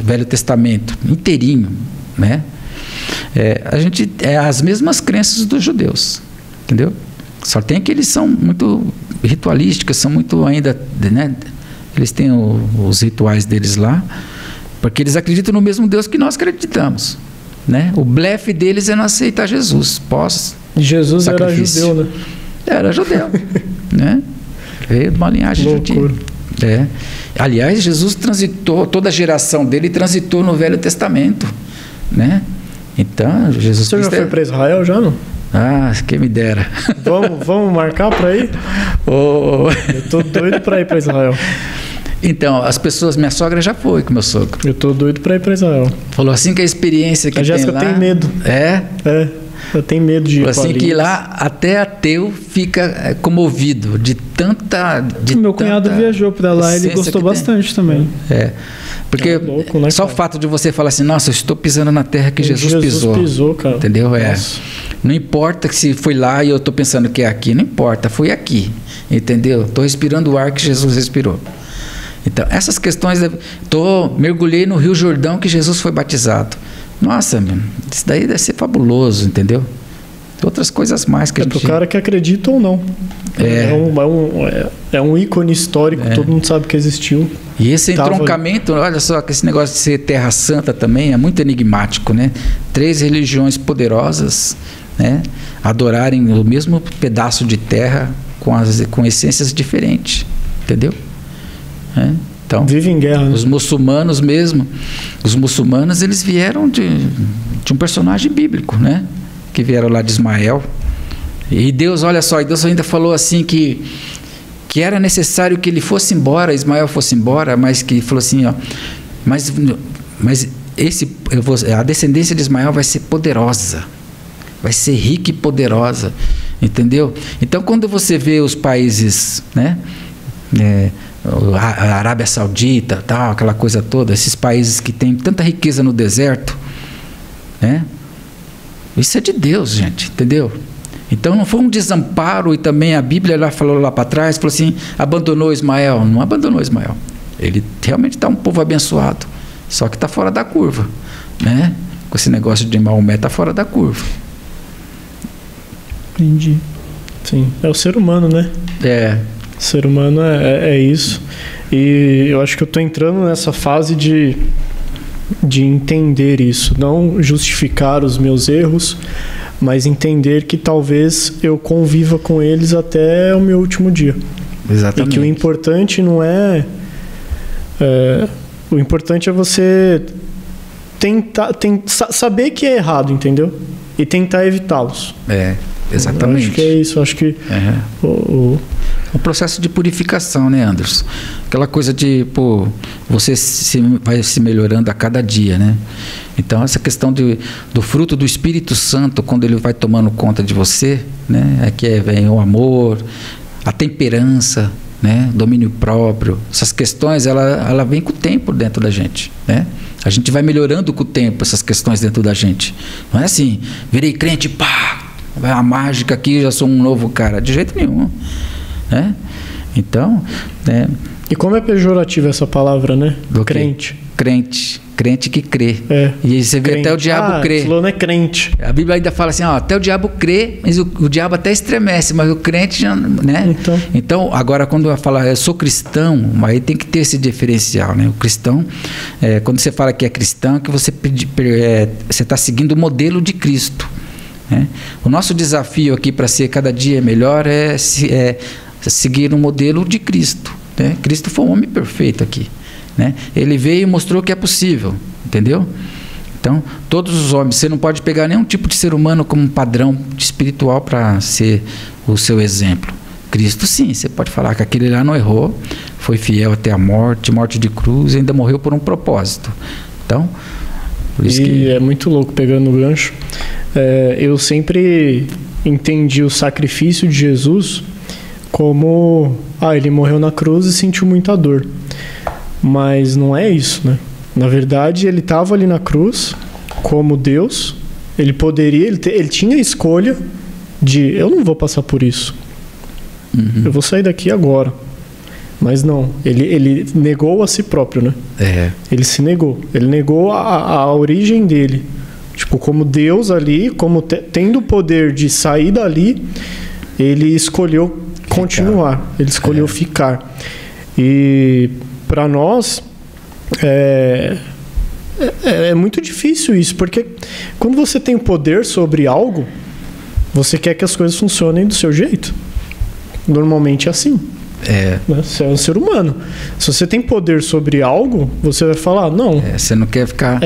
Velho Testamento inteirinho, né, a gente as mesmas crenças dos judeus, entendeu? Só tem que eles são muito ritualísticos, são muito ainda, né, eles têm os rituais deles lá, porque eles acreditam no mesmo Deus que nós acreditamos, né? O blefe deles é não aceitar Jesus pós Jesus era judeu, né? Era judeu, né? Veio de uma linhagem judia, Aliás, Jesus transitou, toda a geração dele transitou no Velho Testamento, né? Então, Jesus Você já foi para Israel, já não? Ah, quem me dera. Vamos marcar para ir? Eu tô doido para ir para Israel. Então, as pessoas, minha sogra já foi com meu sogro. Eu tô doido para ir para Israel. Falou assim que a experiência que a Jéssica tem lá... tem medo. É? Eu tenho medo de ir. Falou assim que lá até ateu fica comovido de tanta... Meu cunhado viajou para lá, ele gostou bastante também. Porque louco, né, só o fato de você falar assim, nossa, eu estou pisando na terra que Jesus pisou, cara. Entendeu? Não importa se foi lá e eu estou pensando que é aqui, não importa, foi aqui, entendeu? Estou respirando o ar que Jesus respirou. Então, essas questões, mergulhei no Rio Jordão que Jesus foi batizado. Nossa, meu, isso daí deve ser fabuloso, entendeu? Outras coisas mais que a gente... pro cara que acredita ou não. É um ícone histórico, todo mundo sabe que existiu. E esse entroncamento, olha só, que esse negócio de ser terra santa também é muito enigmático, né? 3 religiões poderosas, né? Adorarem o mesmo pedaço de terra com essências diferentes, entendeu? Então, vive em guerra, né? Os muçulmanos mesmo, eles vieram de um personagem bíblico, né? Que vieram lá de Ismael. E Deus, olha só, Deus ainda falou assim que era necessário que ele fosse embora, Ismael fosse embora, mas que falou assim, ó, mas a descendência de Ismael vai ser poderosa, vai ser rica e poderosa, entendeu? Então, quando você vê os países, né? A Arábia Saudita, tal, aquela coisa toda, esses países que têm tanta riqueza no deserto, né? Isso é de Deus, gente, entendeu? Então não foi um desamparo, e também a Bíblia lá falou lá para trás, falou assim, abandonou Ismael. Não abandonou Ismael. Ele realmente está um povo abençoado, só que está fora da curva, né? Com esse negócio de Maomé, está fora da curva. Entendi. Sim, é o ser humano, né? O ser humano é isso. E eu acho que eu estou entrando nessa fase de entender isso, não justificar os meus erros, mas entender que talvez eu conviva com eles até o meu último dia. Exatamente. E que o importante não o importante é você saber que é errado, entendeu? E tentar evitá-los. Exatamente. Eu acho que é isso. Eu acho que o processo de purificação, né, Anderson? Aquela coisa de, você vai se melhorando a cada dia, né? Então, essa questão do fruto do Espírito Santo, quando ele vai tomando conta de você, né? Vem o amor, a temperança, né? Domínio próprio. Essas questões, ela vem com o tempo dentro da gente, né? A gente vai melhorando com o tempo essas questões dentro da gente. Não é assim, virei crente, vai a mágica aqui, já sou um novo cara. De jeito nenhum, né? Então, E como é pejorativa essa palavra, né? Do crente. Crente que crê. E aí você vê até o diabo crê. Fulano é crente. A Bíblia ainda fala assim, até o diabo crê, mas o diabo até estremece, mas o crente já, né? Então agora quando eu falar eu sou cristão, aí tem que ter esse diferencial, né? O cristão, quando você fala que é cristão, que você está seguindo o modelo de Cristo, né? O nosso desafio aqui para ser cada dia melhor é seguir o modelo de Cristo, né? Cristo foi um homem perfeito aqui, né? Ele veio e mostrou que é possível, entendeu? Então, todos os homens, você não pode pegar nenhum tipo de ser humano como um padrão espiritual para ser o seu exemplo. Cristo, sim, você pode falar que aquele lá não errou, foi fiel até a morte de cruz, e ainda morreu por um propósito. Então, por isso que... é muito louco, pegando o gancho. Eu sempre entendi o sacrifício de Jesus como, ele morreu na cruz e sentiu muita dor. Mas não é isso, né? Na verdade, ele estava ali na cruz como Deus. Ele poderia, ele tinha a escolha de, eu não vou passar por isso. Eu vou sair daqui agora. Mas não, ele negou a si próprio, né? Ele se negou. Ele negou a origem dele. Tipo, como Deus ali, como tendo o poder de sair dali, ele escolheu continuar. Ele escolheu ficar. E para nós é muito difícil isso, porque quando você tem o poder sobre algo, você quer que as coisas funcionem do seu jeito. Normalmente é assim. Você é um ser humano. Se você tem poder sobre algo, você vai falar, não. Você não quer ficar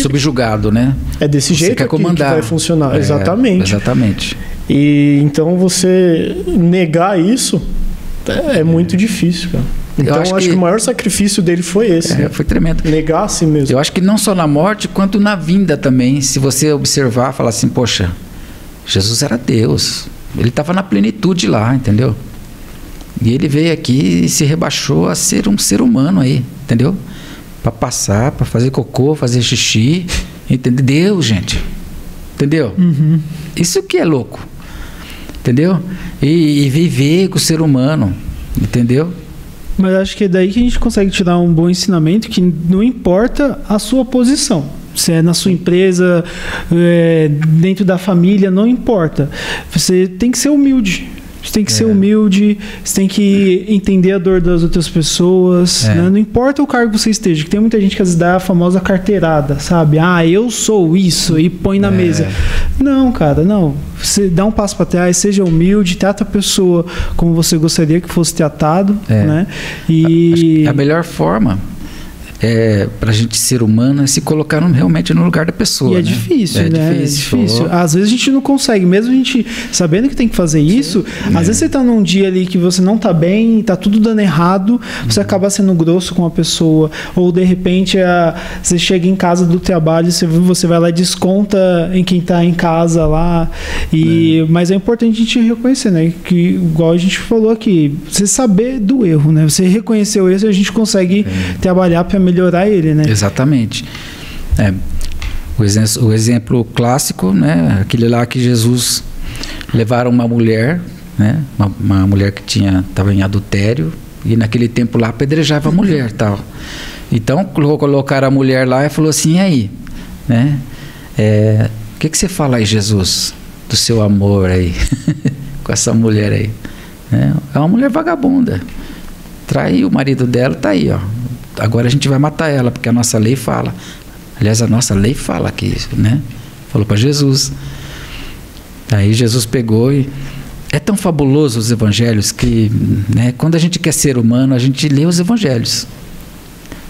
subjugado, né? É desse jeito que vai funcionar. Exatamente. Exatamente. E então você negar isso é muito difícil, cara. Então eu acho que o maior sacrifício dele foi esse. Foi tremendo. Negar a si mesmo. Eu acho que não só na morte, quanto na vinda também. Se você observar, falar assim, poxa, Jesus era Deus. Ele estava na plenitude lá, entendeu? E ele veio aqui e se rebaixou a ser um ser humano aí, entendeu? Para passar, para fazer cocô, fazer xixi, entendeu? Deus, gente. Entendeu? Uhum. Isso que é louco. Entendeu? E viver com o ser humano, entendeu? Mas acho que é daí que a gente consegue tirar um bom ensinamento, que não importa a sua posição. Se é na sua empresa, dentro da família, não importa. Você tem que ser humilde. Você tem que ser humilde, você tem que entender a dor das outras pessoas, né? Não importa o cargo que você esteja, que tem muita gente que às vezes dá a famosa carteirada, sabe? Eu sou isso, e põe na mesa. Não, cara, não. Você dá um passo para trás, seja humilde, trata a pessoa como você gostaria que fosse tratado, né? E a melhor forma para a gente ser humano é se colocar realmente no lugar da pessoa. E é difícil, né? É difícil. Às vezes a gente não consegue, mesmo a gente sabendo que tem que fazer isso, às vezes você tá num dia ali que você não tá bem, tá tudo dando errado, você acaba sendo grosso com a pessoa, ou de repente você chega em casa do trabalho, você vai lá e desconta em quem tá em casa lá, mas é importante a gente reconhecer, né? Que igual a gente falou aqui, você saber do erro, né? Você reconhecer o erro, a gente consegue trabalhar para melhorar ele, né? Exatamente. O exemplo clássico, né? Aquele lá que Jesus levaram uma mulher, né? Uma mulher que estava em adultério, e naquele tempo lá apedrejava a mulher, tal. Então colocaram a mulher lá e falou assim, e aí, né? O que você fala aí, Jesus, do seu amor aí com essa mulher aí? É uma mulher vagabunda, traiu o marido dela, tá aí, ó. Agora a gente vai matar ela, porque a nossa lei fala. Aliás, a nossa lei fala que isso, né? Falou para Jesus. Aí Jesus pegou e... É tão fabuloso os evangelhos que, né, quando a gente quer ser humano, a gente lê os evangelhos.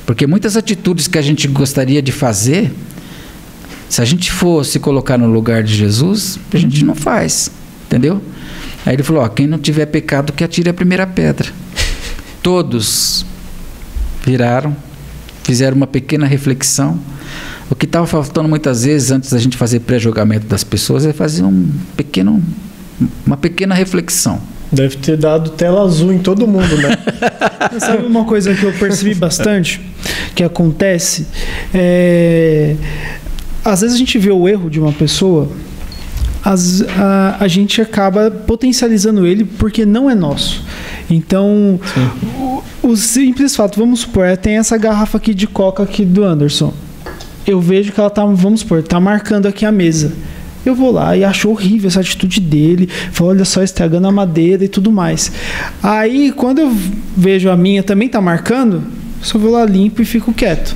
Porque muitas atitudes que a gente gostaria de fazer, se a gente for se colocar no lugar de Jesus, a gente não faz. Entendeu? Aí ele falou, quem não tiver pecado, que atire a primeira pedra. Todos viraram, fizeram uma pequena reflexão. O que estava faltando muitas vezes, antes da gente fazer pré-julgamento das pessoas, é fazer uma pequena reflexão. Deve ter dado tela azul em todo mundo, né? Sabe uma coisa que eu percebi bastante, que acontece? Às vezes a gente vê o erro de uma pessoa, a gente acaba potencializando ele porque não é nosso. Então, o simples fato, vamos supor, tem essa garrafa aqui de Coca aqui do Anderson. Eu vejo que ela tá, vamos supor, tá marcando aqui a mesa. Eu vou lá e acho horrível essa atitude dele. Falo, olha só, estragando a madeira e tudo mais. Aí, quando eu vejo a minha também tá marcando, só vou lá, limpo e fico quieto.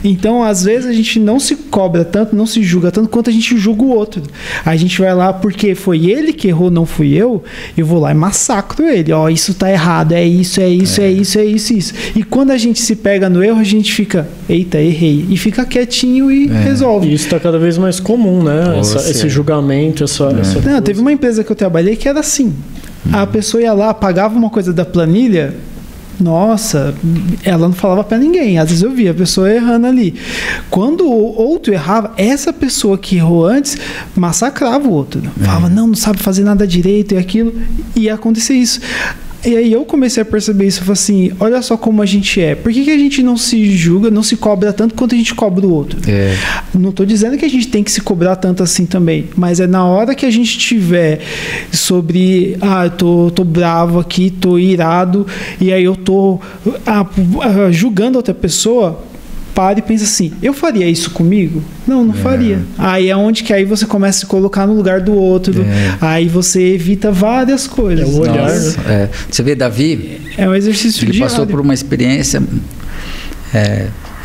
Então, às vezes, a gente não se cobra tanto, não se julga tanto, quanto a gente julga o outro. Aí a gente vai lá, porque foi ele que errou, não fui eu vou lá e massacro ele. Isso tá errado, é isso. E quando a gente se pega no erro, a gente fica, eita, errei. E fica quietinho e resolve. E isso tá cada vez mais comum, né? Esse julgamento, Não, teve uma empresa que eu trabalhei que era assim. A pessoa ia lá, pagava uma coisa da planilha. Nossa, ela não falava pra ninguém. Às vezes eu via a pessoa errando ali. Quando o outro errava, essa pessoa que errou antes massacrava o outro. Falava, não sabe fazer nada direito e aquilo. E ia acontecer isso. E aí eu comecei a perceber isso. Eu falei assim, olha só como a gente é. Por que a gente não se julga, não se cobra tanto quanto a gente cobra o outro? Não estou dizendo que a gente tem que se cobrar tanto assim também. Mas é na hora que a gente tiver sobre... tô bravo aqui, tô irado. E aí eu tô julgando outra pessoa... Para e pensa assim, eu faria isso comigo? Não faria. Aí é onde que aí você começa a se colocar no lugar do outro. Aí você evita várias coisas. O olhar. Você vê, Davi... É um exercício diário. Ele passou por uma experiência...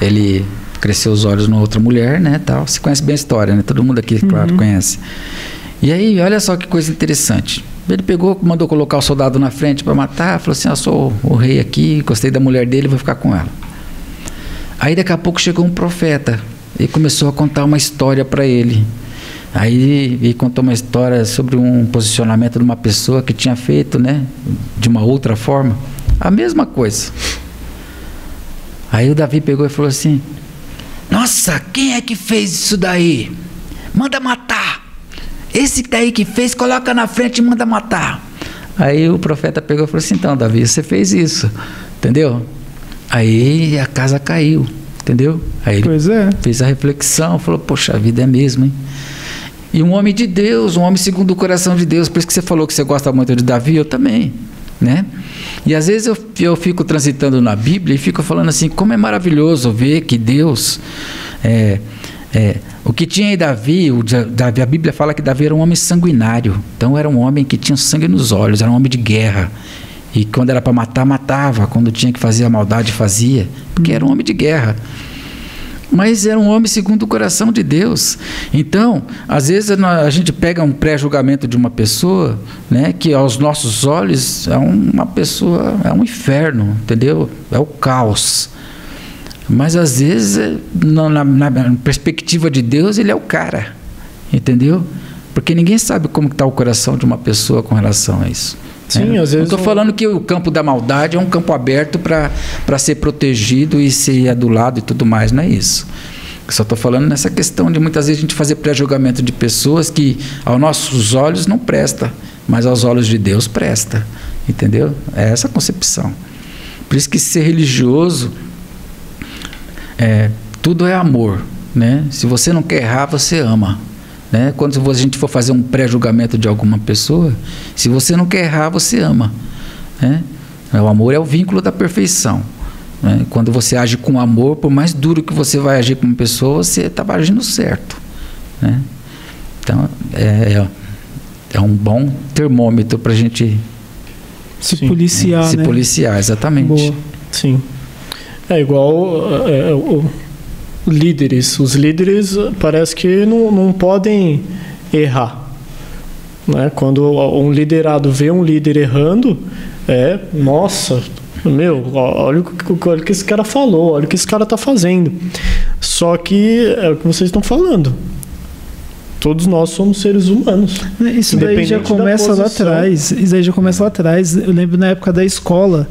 ele cresceu os olhos numa outra mulher, né? Tal. Você conhece bem a história, né? Todo mundo aqui, claro, conhece. E aí, olha só que coisa interessante. Ele pegou, mandou colocar o soldado na frente para matar, falou assim, eu sou o rei aqui, gostei da mulher dele, vou ficar com ela. Aí daqui a pouco chegou um profeta e começou a contar uma história para ele. Aí ele contou uma história sobre um posicionamento de uma pessoa que tinha feito, né, de uma outra forma, a mesma coisa. Aí o Davi pegou e falou assim, nossa, quem é que fez isso daí? Manda matar. Esse daí que fez, coloca na frente e manda matar. Aí o profeta pegou e falou assim, então Davi, você fez isso, entendeu? Aí a casa caiu, entendeu? Aí ele fez a reflexão, falou, poxa, a vida é mesmo, hein? E um homem de Deus, um homem segundo o coração de Deus, por isso que você falou que você gosta muito de Davi, eu também, né? E às vezes eu fico transitando na Bíblia e fico falando assim, como é maravilhoso ver que Deus, o que tinha em Davi, a Bíblia fala que Davi era um homem sanguinário, então era um homem que tinha sangue nos olhos, era um homem de guerra, e quando era para matar, matava, quando tinha que fazer a maldade, fazia, porque era um homem de guerra. Mas era um homem segundo o coração de Deus. Então, às vezes a gente pega um pré-julgamento de uma pessoa, né, que aos nossos olhos é uma pessoa, é um inferno, entendeu? É o caos. Mas às vezes, na perspectiva de Deus, ele é o cara, entendeu? Porque ninguém sabe como está o coração de uma pessoa com relação a isso. Sim, às vezes. Não estou falando que o campo da maldade é um campo aberto para ser protegido e ser adulado e tudo mais, não é isso. Eu só estou falando nessa questão de muitas vezes a gente fazer pré-julgamento de pessoas que aos nossos olhos não presta, mas aos olhos de Deus presta, entendeu? É essa a concepção. Por isso que ser religioso, tudo é amor, né? Se você não quer errar, você ama. Né? Quando a gente for fazer um pré-julgamento de alguma pessoa, se você não quer errar, você ama, né? O amor é o vínculo da perfeição, né? Quando você age com amor, por mais duro que você vai agir com uma pessoa, você está agindo certo, né? Então é um bom termômetro para a gente se policiar, se policiar, exatamente. Boa. Sim, é igual líderes. Os líderes parece que não podem errar, né? Quando um liderado vê um líder errando, nossa, olha o que esse cara falou, olha o que esse cara está fazendo. Só que é o que vocês estão falando. Todos nós somos seres humanos. Isso daí já começa lá atrás. Isso daí já começa lá atrás. Eu lembro na época da escola.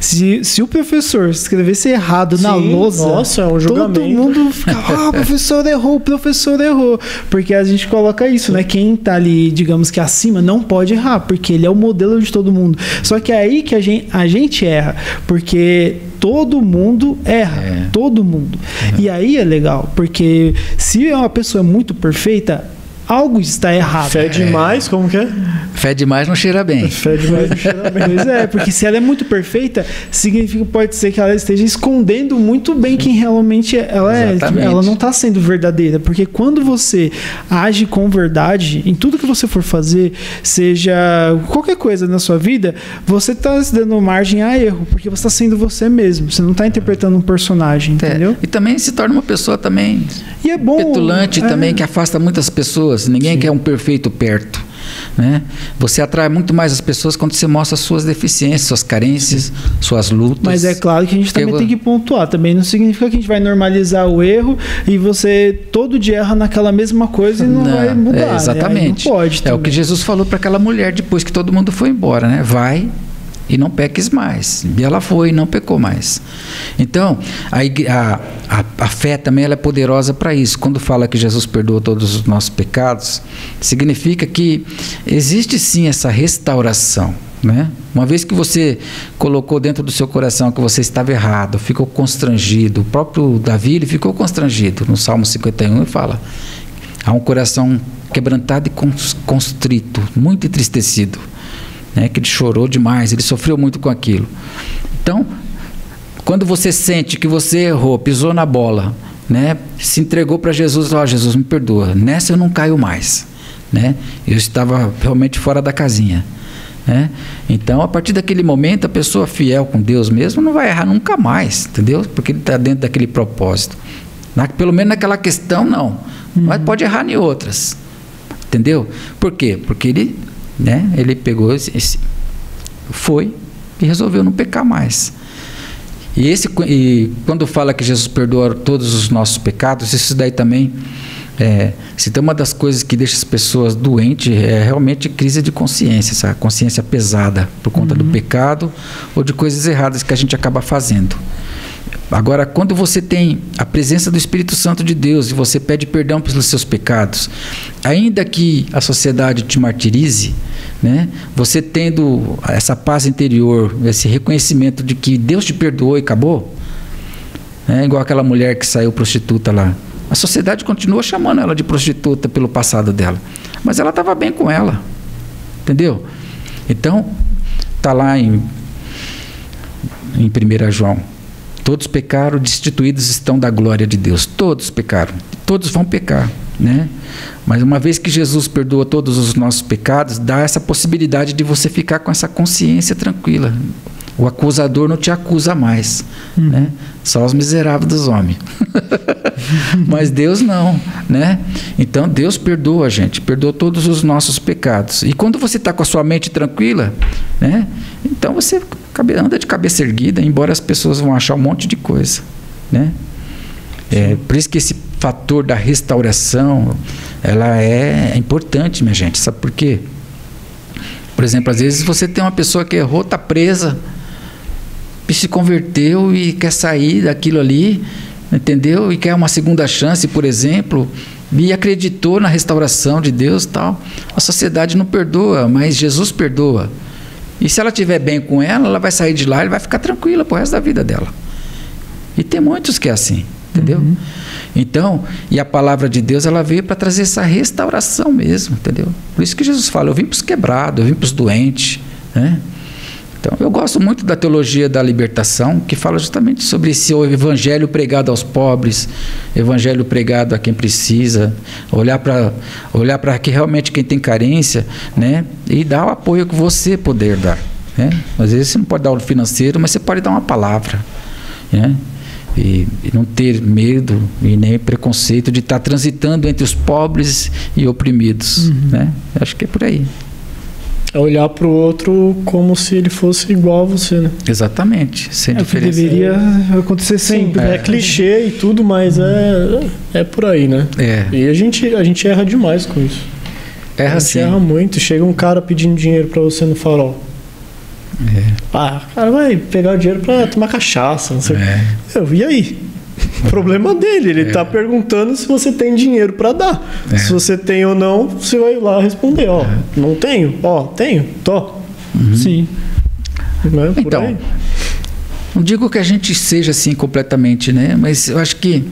Se o professor escrevesse errado na lousa, nossa, é um julgamento. Todo mundo ficava, o professor errou. Porque a gente coloca isso, né? Quem tá ali, digamos que acima, não pode errar, porque ele é o modelo de todo mundo. Só que é aí que a gente erra, porque todo mundo erra, todo mundo. E aí é legal, porque se uma pessoa é muito perfeita, algo está errado. Fé demais, como que é? Fé demais não cheira bem. Fé demais não cheira bem. Pois porque se ela é muito perfeita, significa, pode ser que ela esteja escondendo muito bem quem realmente ela é. Ela não está sendo verdadeira, porque quando você age com verdade, em tudo que você for fazer, seja qualquer coisa na sua vida, você está se dando margem a erro, porque você está sendo você mesmo, você não está interpretando um personagem, entendeu? E também se torna uma pessoa também petulante também, que afasta muitas pessoas. Ninguém quer um perfeito perto, né? Você atrai muito mais as pessoas quando você mostra suas deficiências, suas carências, suas lutas. Mas é claro que a gente também tem que pontuar. Também não significa que a gente vai normalizar o erro e você todo dia erra naquela mesma coisa e não vai mudar. Exatamente. Né? Não pode. É o que Jesus falou para aquela mulher depois que todo mundo foi embora, né? Vai e não peques mais. E ela foi e não pecou mais. Então, a fé também ela é poderosa para isso. Quando fala que Jesus perdoou todos os nossos pecados, significa que existe sim essa restauração, né? Uma vez que você colocou dentro do seu coração que você estava errado, ficou constrangido, o próprio Davi ele ficou constrangido. No Salmo 51 ele fala, há um coração quebrantado e constrito, muito entristecido, né, que ele chorou demais, ele sofreu muito com aquilo. Então, quando você sente que você errou, pisou na bola, né, se entregou para Jesus, Jesus me perdoa, nessa eu não caio mais, né? Eu estava realmente fora da casinha, né? Então, a partir daquele momento, a pessoa fiel com Deus mesmo não vai errar nunca mais, entendeu? Porque ele está dentro daquele propósito. Pelo menos naquela questão não, mas pode errar em outras, entendeu? Por quê? Porque ele né? Ele pegou, foi e resolveu não pecar mais. E quando fala que Jesus perdoa todos os nossos pecados, isso daí também, se tem uma das coisas que deixa as pessoas doentes, é realmente crise de consciência, essa consciência pesada por conta do pecado ou de coisas erradas que a gente acaba fazendo. Agora, quando você tem a presença do Espírito Santo de Deus e você pede perdão pelos seus pecados, ainda que a sociedade te martirize, né, você tendo essa paz interior, esse reconhecimento de que Deus te perdoou e acabou, né, igual aquela mulher que saiu prostituta lá. A sociedade continua chamando ela de prostituta pelo passado dela, mas ela estava bem com ela, entendeu? Então, está lá em 1 João: todos pecaram, destituídos estão da glória de Deus. Todos pecaram, todos vão pecar, né? Mas uma vez que Jesus perdoa todos os nossos pecados, dá essa possibilidade de você ficar com essa consciência tranquila. O acusador não te acusa mais, né? Só os miseráveis dos homens. Mas Deus não, né? Então Deus perdoa a gente, perdoa todos os nossos pecados. E quando você está com a sua mente tranquila, né? Então você anda de cabeça erguida, embora as pessoas vão achar um monte de coisa, né? Por isso que esse fator da restauração, ela é importante, minha gente. Sabe por quê? Por exemplo, às vezes você tem uma pessoa que errou, está presa, e se converteu e quer sair daquilo ali, entendeu? E quer uma segunda chance, por exemplo, e acreditou na restauração de Deus, tal. A sociedade não perdoa, mas Jesus perdoa. E se ela estiver bem com ela, ela vai sair de lá e vai ficar tranquila pro resto da vida dela. E tem muitos que é assim, entendeu? Então, e a palavra de Deus, ela veio para trazer essa restauração mesmo, entendeu? Por isso que Jesus fala: eu vim para os quebrados, eu vim para os doentes, né? Então, eu gosto muito da teologia da libertação, que fala justamente sobre esse evangelho pregado aos pobres, evangelho pregado a quem precisa, olhar para que realmente quem tem carência, né? E dar o apoio que você puder dar, né? Às vezes você não pode dar o financeiro, mas você pode dar uma palavra, né? E não ter medo e nem preconceito de estar transitando entre os pobres e oprimidos, né? Acho que é por aí. É olhar para o outro como se ele fosse igual a você, né? Exatamente, sem diferença. Que deveria acontecer sempre. É clichê e tudo, mas é por aí, né? E a gente erra demais com isso. Erra sim. A gente erra muito. Chega um cara pedindo dinheiro para você no farol. O cara vai pegar o dinheiro para tomar cachaça, não sei. E aí? Problema dele, ele está perguntando se você tem dinheiro para dar. Se você tem ou não, você vai lá responder: não tenho, tenho, tô. Sim. Então, não digo que a gente seja assim completamente, né? Mas eu acho que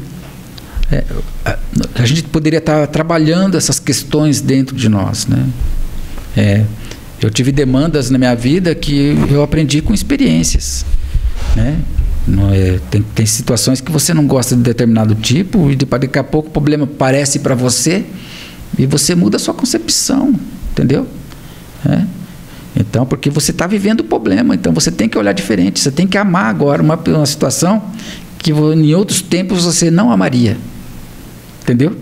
a gente poderia estar trabalhando essas questões dentro de nós, né? Eu tive demandas na minha vida que eu aprendi com experiências, né? Tem situações que você não gosta de determinado tipo e daqui a pouco o problema aparece para você e você muda a sua concepção, entendeu? Então, porque você está vivendo o problema, então você tem que olhar diferente, você tem que amar agora uma situação que em outros tempos você não amaria, entendeu?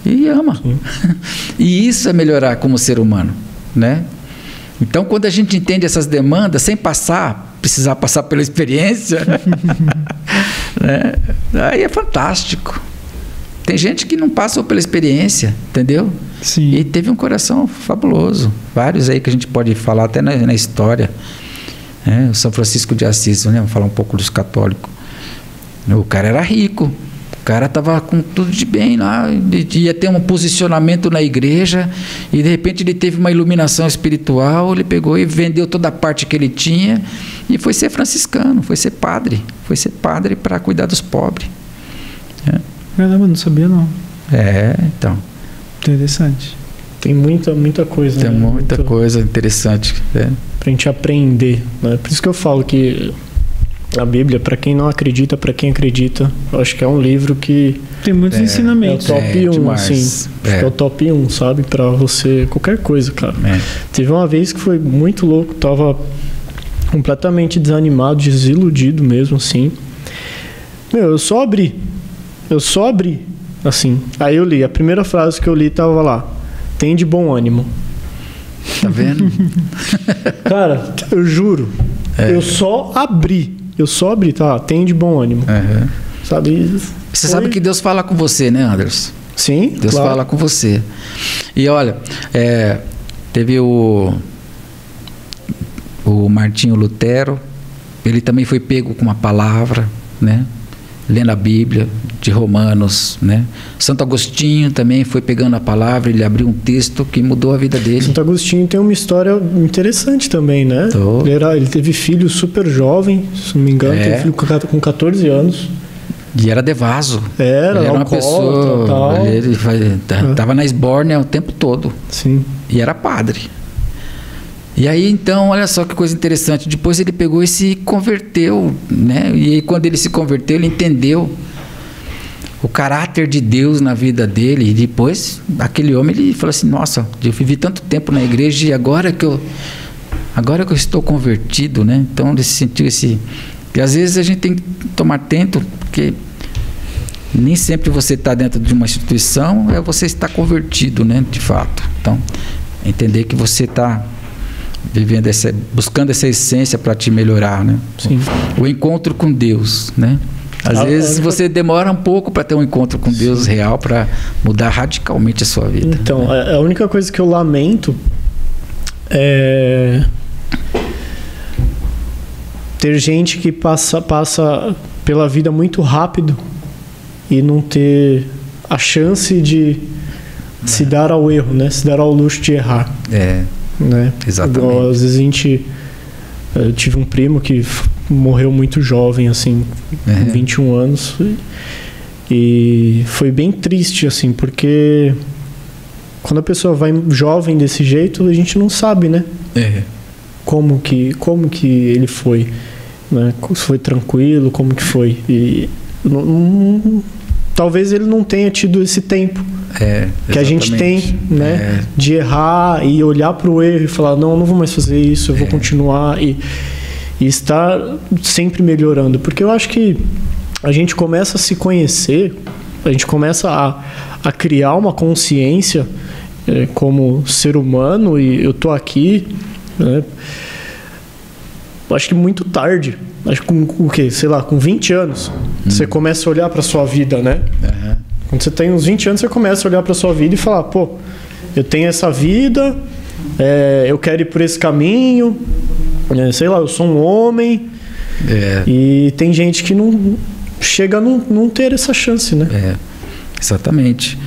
E ama. E isso é melhorar como ser humano, né? Então, quando a gente entende essas demandas sem precisar passar pela experiência, né? Aí é fantástico. Tem gente que não passou pela experiência, entendeu? Sim. E teve um coração fabuloso. Vários aí que a gente pode falar até na história, né? O São Francisco de Assis, né? Vamos falar um pouco dos católicos. O cara era rico. O cara estava com tudo de bem lá, ia ter um posicionamento na igreja e de repente ele teve uma iluminação espiritual, ele pegou e vendeu toda a parte que ele tinha e foi ser franciscano, foi ser padre para cuidar dos pobres. Caramba, não sabia não. Então. Interessante. Tem muita coisa. Tem muita coisa interessante. Pra gente aprender, né? Por isso que eu falo que a Bíblia, para quem não acredita, para quem acredita, eu acho que é um livro que tem muitos ensinamentos. É o top 1, assim. Acho que é o top 1, sabe? Para você, qualquer coisa, cara. Teve uma vez que foi muito louco, tava completamente desanimado, desiludido mesmo, assim. Eu só abri, assim. Aí eu li, a primeira frase que eu li tava lá: tem de bom ânimo. Tá vendo? Cara, eu juro. Eu só abri, tá? Tem de bom ânimo. Sabe? Você sabe que Deus fala com você, né, Anderson? Sim, Deus fala com você. E olha, teve o Martinho Lutero, ele também foi pego com uma palavra, né? Lendo a Bíblia de Romanos, né? Santo Agostinho também foi pegando a palavra, ele abriu um texto que mudou a vida dele. Santo Agostinho tem uma história interessante também, né? Ele teve filho super jovem, se não me engano, teve filho com 14 anos. E era devaso. Era uma pessoa, tal. Ele estava na esbórnia o tempo todo. Sim. E era padre. E aí, então, olha só que coisa interessante. Depois ele pegou e se converteu, né? E aí, quando ele se converteu, ele entendeu o caráter de Deus na vida dele. E depois, aquele homem, ele falou assim, nossa, eu vivi tanto tempo na igreja e agora que eu estou convertido, né? Então, ele sentiu esse... E às vezes a gente tem que tomar atento, porque nem sempre você está dentro de uma instituição, você está convertido, né? De fato. Então, entender que você está vivendo buscando essa essência para te melhorar, né? Sim. O encontro com Deus, né? Às vezes você demora um pouco para ter um encontro com Deus real, para mudar radicalmente a sua vida. Então, né? A única coisa que eu lamento é ter gente que passa pela vida muito rápido e não ter a chance de se dar ao erro, né? Se dar ao luxo de errar. Né? Exatamente. Igual, às vezes eu tive um primo que morreu muito jovem, assim, com 21 anos. E foi bem triste, assim, porque quando a pessoa vai jovem desse jeito, a gente não sabe, né? Como que ele foi, né? Se foi tranquilo, como que foi. E talvez ele não tenha tido esse tempo que a gente tem, né? De errar e olhar para o erro e falar, não vou mais fazer isso, eu vou continuar e estar sempre melhorando. Porque eu acho que a gente começa a se conhecer, a gente começa a criar uma consciência como ser humano, e eu tô aqui, né? Acho que muito tarde. Acho que com o quê? Sei lá, com 20 anos. Você começa a olhar para sua vida, né? Quando você tem uns 20 anos, você começa a olhar para sua vida e falar, pô, eu tenho essa vida, eu quero ir por esse caminho, sei lá, eu sou um homem. E tem gente que não chega a não ter essa chance, né? Exatamente.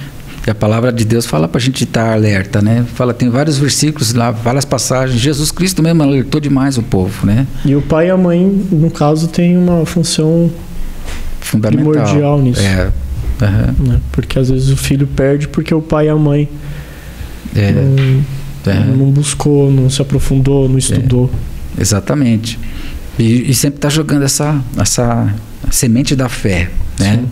E a palavra de Deus fala para a gente estar alerta, né? Tem vários versículos lá, várias passagens. Jesus Cristo mesmo alertou demais o povo, né? E o pai e a mãe, no caso, tem uma função fundamental, primordial nisso. Né? Porque às vezes o filho perde porque o pai e a mãe não buscou, não se aprofundou, não estudou. Exatamente. E sempre está jogando essa semente da fé, né?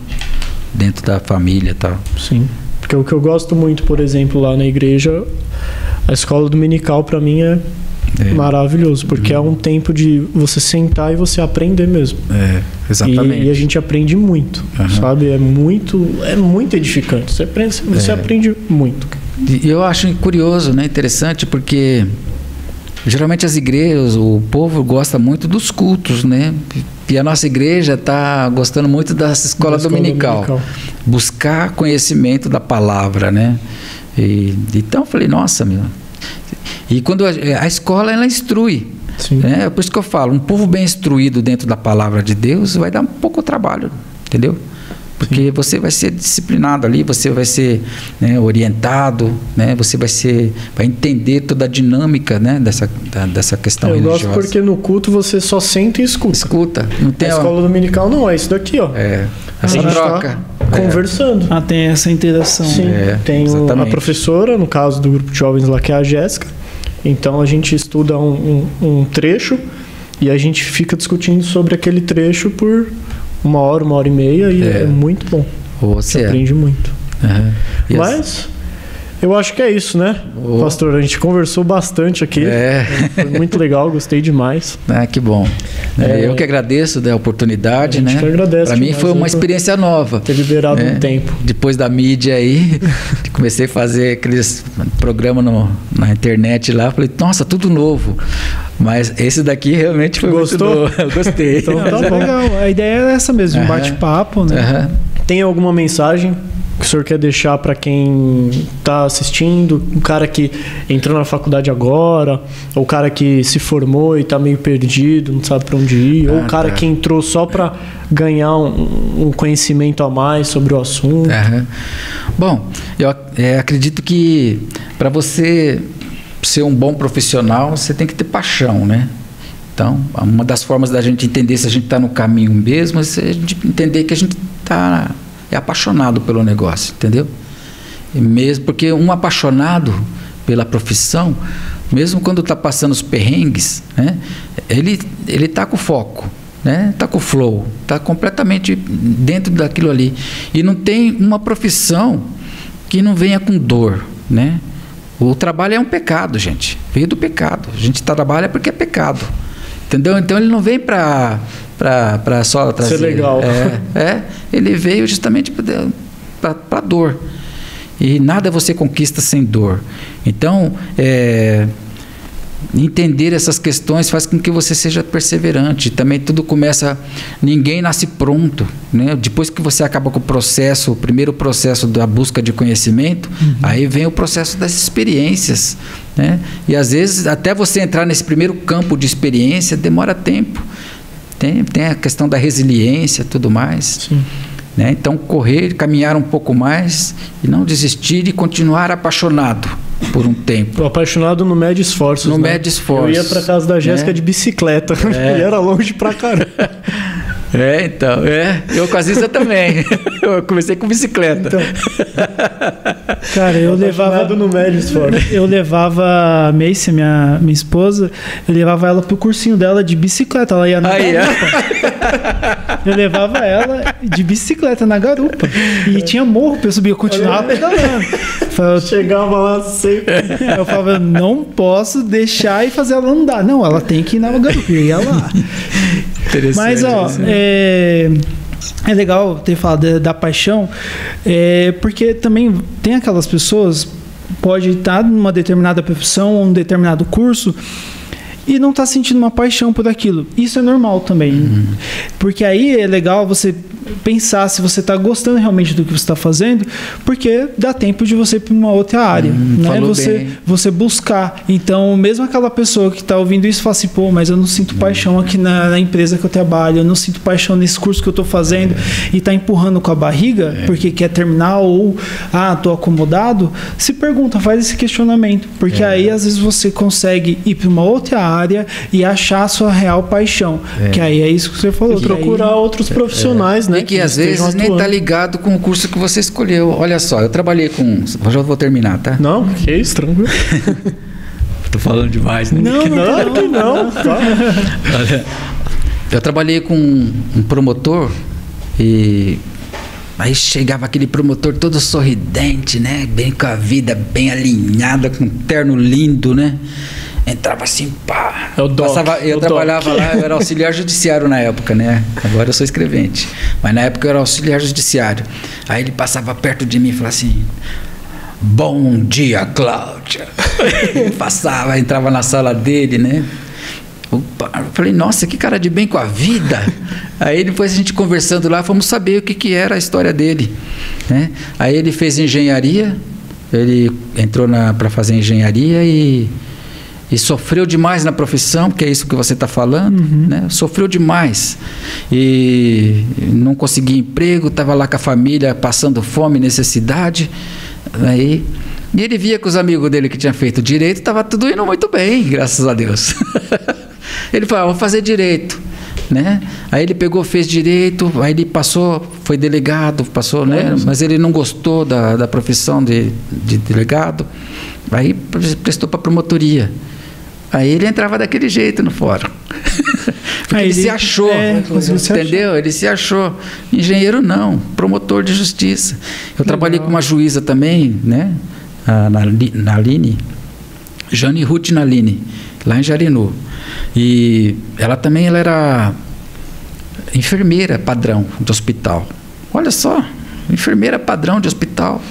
Dentro da família e tal. Sim. Porque o que eu gosto muito, por exemplo, lá na igreja, a escola dominical para mim é maravilhoso, porque é um tempo de você sentar e você aprender mesmo. Exatamente. E a gente aprende muito, sabe? É muito edificante. Você aprende muito. E eu acho curioso, né? Interessante, porque geralmente as igrejas, o povo gosta muito dos cultos, né? E a nossa igreja está gostando muito da escola dominical. Buscar conhecimento da palavra, né? Então eu falei, nossa, meu. E quando a escola, ela instrui. Né? Por isso que eu falo, um povo bem instruído dentro da palavra de Deus vai dar um pouco de trabalho, entendeu? Porque você vai ser disciplinado ali, você vai ser, né, orientado, né? Você vai entender toda a dinâmica, né, dessa questão religiosa. Eu gosto porque no culto você só sente e escuta. Não tem a escola dominical não, é isso daqui, ó. Essa troca. Tá conversando. Tem essa interação. Sim, tem a professora, no caso do grupo de jovens lá, que é a Jéssica. Então a gente estuda um trecho e a gente fica discutindo sobre aquele trecho por 1 hora e meia, e é muito bom. Você aprende muito. Mas Eu acho que é isso, né, pastor? A gente conversou bastante aqui. Foi muito legal, gostei demais. Que bom. Eu que agradeço da oportunidade, né? Para mim foi uma experiência nova. Ter liberado um tempo. Depois da mídia aí, comecei a fazer aqueles programas na internet lá, falei, nossa, tudo novo. Mas esse daqui realmente foi muito novo. Eu gostei. Então, tá bom. Legal. A ideia é essa mesmo, um bate-papo, né? Tem alguma mensagem que o senhor quer deixar para quem está assistindo, o cara que entrou na faculdade agora, ou o cara que se formou e está meio perdido, não sabe para onde ir, ou o cara que entrou só para ganhar um conhecimento a mais sobre o assunto? Bom, eu acredito que para você ser um bom profissional, você tem que ter paixão, né? Então, uma das formas da gente entender se a gente está no caminho mesmo é a gente entender que a gente é apaixonado pelo negócio, entendeu? E mesmo porque um apaixonado pela profissão, mesmo quando está passando os perrengues, né, ele está com foco, né, está com flow, está completamente dentro daquilo ali. E não tem uma profissão que não venha com dor, né? O trabalho é um pecado, gente. Veio do pecado. A gente trabalha porque é pecado. Entendeu? Então ele não vem para só trazer. Ser legal. Ele veio justamente para dor. E nada você conquista sem dor. Então, entender essas questões faz com que você seja perseverante. Também tudo começa... Ninguém nasce pronto, né? Depois que você acaba com o primeiro processo da busca de conhecimento, aí vem o processo das experiências, né? E às vezes, até você entrar nesse primeiro campo de experiência, demora tempo. Tem a questão da resiliência e tudo mais. Sim. Né? Então, caminhar um pouco mais e não desistir e continuar apaixonado por um tempo. Apaixonado não mede esforços. Não mede esforços. Eu ia para casa da Jéssica de bicicleta e era longe pra caramba. Então, eu com a Ziza também. Eu comecei com bicicleta. Então, cara, eu levava no médio esforço. Eu levava a Macy, minha esposa, eu levava ela pro cursinho dela de bicicleta. Ela ia na garupa. Eu levava ela de bicicleta na garupa. E tinha morro pra eu subir, eu continuava pedalando. Chegava lá sempre. Eu falava, não posso deixar e fazer ela andar. Não, ela tem que ir na garupa. Eu ia lá. Mas, é legal ter falado da paixão, porque também tem aquelas pessoas, pode estar numa determinada profissão ou um determinado curso e não está sentindo uma paixão por aquilo. Isso é normal também. Porque aí é legal você pensar se você está gostando realmente do que você está fazendo, porque dá tempo de você ir para uma outra área. Né? Você buscar. Então, mesmo aquela pessoa que está ouvindo isso fala assim, pô, mas eu não sinto paixão aqui na empresa que eu trabalho, eu não sinto paixão nesse curso que eu estou fazendo, e está empurrando com a barriga porque quer terminar ou estou acomodado, se pergunta, faz esse questionamento, porque aí às vezes você consegue ir para uma outra área e achar a sua real paixão, que aí é isso que você falou. E procurar outros profissionais, né? E que às vezes nem está ligado com o curso que você escolheu. Olha só, eu trabalhei com... Já vou terminar, tá? Não, que isso, tranquilo. Tô falando demais, né? Não. Olha, eu trabalhei com um promotor e aí chegava aquele promotor todo sorridente, né? Bem com a vida, bem alinhada, com um terno lindo, né? Entrava assim, pá. Eu trabalhava lá, eu era auxiliar judiciário na época, né? Agora eu sou escrevente. Mas na época eu era auxiliar judiciário. Aí ele passava perto de mim e falava assim: bom dia, Cláudia. Passava, entrava na sala dele, né? Opa, eu falei, nossa, que cara de bem com a vida. Aí depois a gente conversando lá, fomos saber o que era a história dele, né? Aí ele fez engenharia, ele entrou para fazer engenharia e sofreu demais na profissão, que é isso que você está falando, né? Sofreu demais e não conseguia emprego, estava lá com a família passando fome, necessidade. Aí, e ele via que os amigos dele que tinham feito direito, estava tudo indo muito bem, graças a Deus. Ele falou, vou fazer direito, né? Aí ele pegou, fez direito, aí ele passou, foi delegado, passou, né? Mas ele não gostou da profissão de delegado, aí prestou para promotoria. Aí ele entrava daquele jeito no fórum. Porque ele se achou, entendeu? Ele se achou. Engenheiro não, promotor de justiça. Eu trabalhei com uma juíza também, né? Naline, Jane Ruth Naline, lá em Jarinu. E ela era enfermeira padrão de hospital. Olha só, enfermeira padrão de hospital,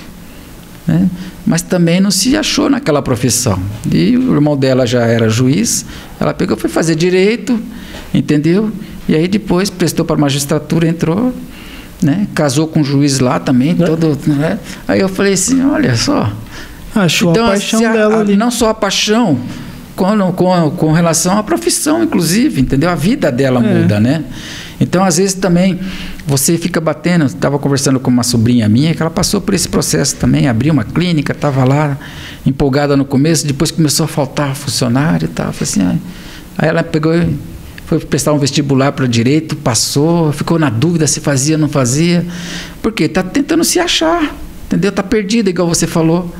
né? Mas também não se achou naquela profissão. E o irmão dela já era juiz, ela pegou, foi fazer direito, entendeu? E aí depois prestou para a magistratura, entrou, né? Casou com um juiz lá também, todo, né? Aí eu falei assim, olha só. Achou então, a paixão dela ali. Não só a paixão, com relação à profissão, inclusive, entendeu? A vida dela muda, né? Então, às vezes também, você fica batendo. Estava conversando com uma sobrinha minha, que ela passou por esse processo também, abriu uma clínica, estava lá, empolgada no começo, depois começou a faltar funcionário e tal. Assim, aí ela pegou, foi prestar um vestibular para direito, passou, ficou na dúvida se fazia ou não fazia. Por quê? Está tentando se achar, entendeu? Está perdida, igual você falou.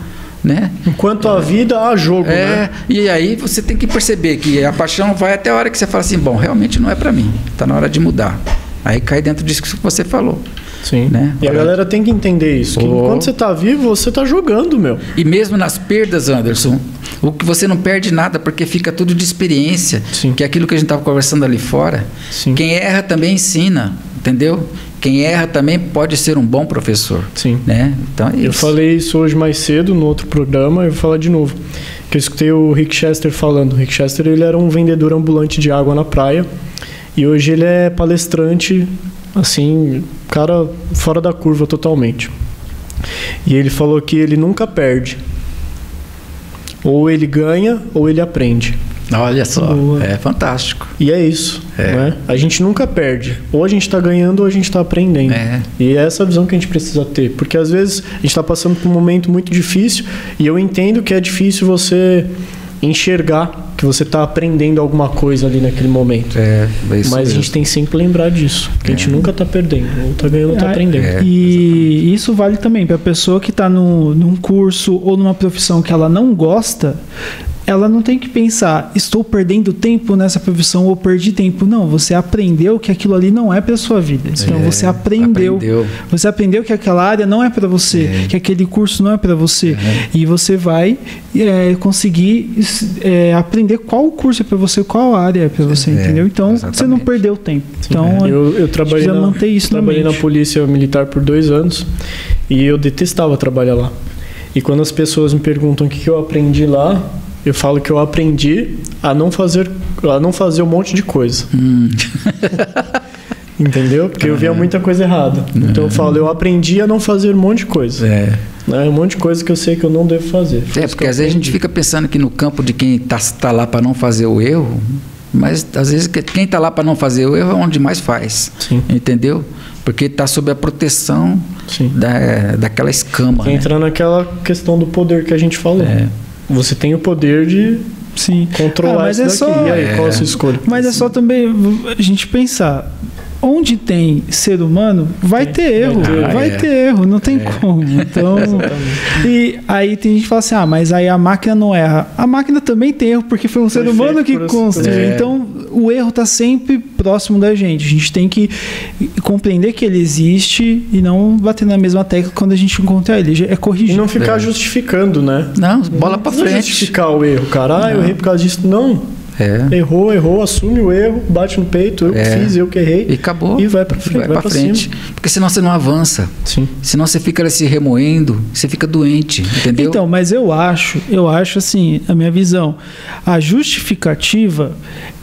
Né? Enquanto a vida há jogo, né? E aí você tem que perceber que a paixão vai até a hora que você fala assim, bom, realmente não é para mim, está na hora de mudar. Aí cai dentro disso que você falou. Sim. Né? E a galera tem que entender isso, que enquanto você está vivo, você está jogando, meu. E mesmo nas perdas, Anderson, o que você não perde nada, porque fica tudo de experiência. Sim. Que é aquilo que a gente estava conversando ali fora. Sim. Quem erra também ensina, entendeu? Quem erra também pode ser um bom professor. Sim. Né? Então é isso. Eu falei isso hoje mais cedo no outro programa, eu vou falar de novo. Que eu escutei o Rick Chester falando. O Rick Chester, ele era um vendedor ambulante de água na praia. E hoje ele é palestrante, assim, cara fora da curva totalmente. E ele falou que ele nunca perde. Ou ele ganha, ou ele aprende. Olha só, é fantástico. E é isso, né? A gente nunca perde. Ou a gente está ganhando ou a gente está aprendendo. E é essa visão que a gente precisa ter. Porque às vezes a gente está passando por um momento muito difícil e eu entendo que é difícil você enxergar que você está aprendendo alguma coisa ali naquele momento. Mas a gente tem que sempre lembrar disso. Que a gente nunca está perdendo. Ou está ganhando ou está aprendendo. E isso vale também para a pessoa que está num curso ou numa profissão que ela não gosta. Ela não tem que pensar, estou perdendo tempo nessa profissão ou perdi tempo. Não, você aprendeu que aquilo ali não é para sua vida. Então você aprendeu. Você aprendeu que aquela área não é para você, que aquele curso não é para você. E você vai conseguir aprender qual curso é para você, qual área é para você, entendeu? Então você não perdeu tempo. Então eu trabalhei na Polícia Militar por 2 anos e eu detestava trabalhar lá. E quando as pessoas me perguntam o que eu aprendi lá, eu falo que eu aprendi a não fazer um monte de coisa. Entendeu? Porque eu via muita coisa errada. Então eu falo, eu aprendi a não fazer um monte de coisa. Um monte de coisa que eu sei que eu não devo fazer. Porque às vezes a gente fica pensando que no campo de quem tá lá para não fazer o erro, mas às vezes quem está lá para não fazer o erro é onde mais faz. Sim. Entendeu? Porque está sob a proteção daquela escama. Entra naquela questão do poder que a gente falou. Você tem o poder de controlar isso daqui. E aí, qual a sua escolha? Mas é só também a gente pensar. Onde tem ser humano, vai ter erro. Vai ter erro, não tem como. Então, e aí tem gente que fala assim, mas aí a máquina não erra. A máquina também tem erro, porque foi um ser humano que construiu. Então, o erro está sempre próximo da gente. A gente tem que compreender que ele existe e não bater na mesma tecla quando a gente encontrar ele. É corrigir. E não ficar justificando, né? Não, bola para frente. Não justificar o erro, cara. Eu errei por causa disso. Não. Errou, assume o erro, bate no peito, eu que fiz, eu que errei. E acabou. E vai pra frente. Vai pra frente. Porque senão você não avança. Sim. Senão você fica se remoendo, você fica doente, entendeu? Então, mas eu acho assim, a minha visão, a justificativa,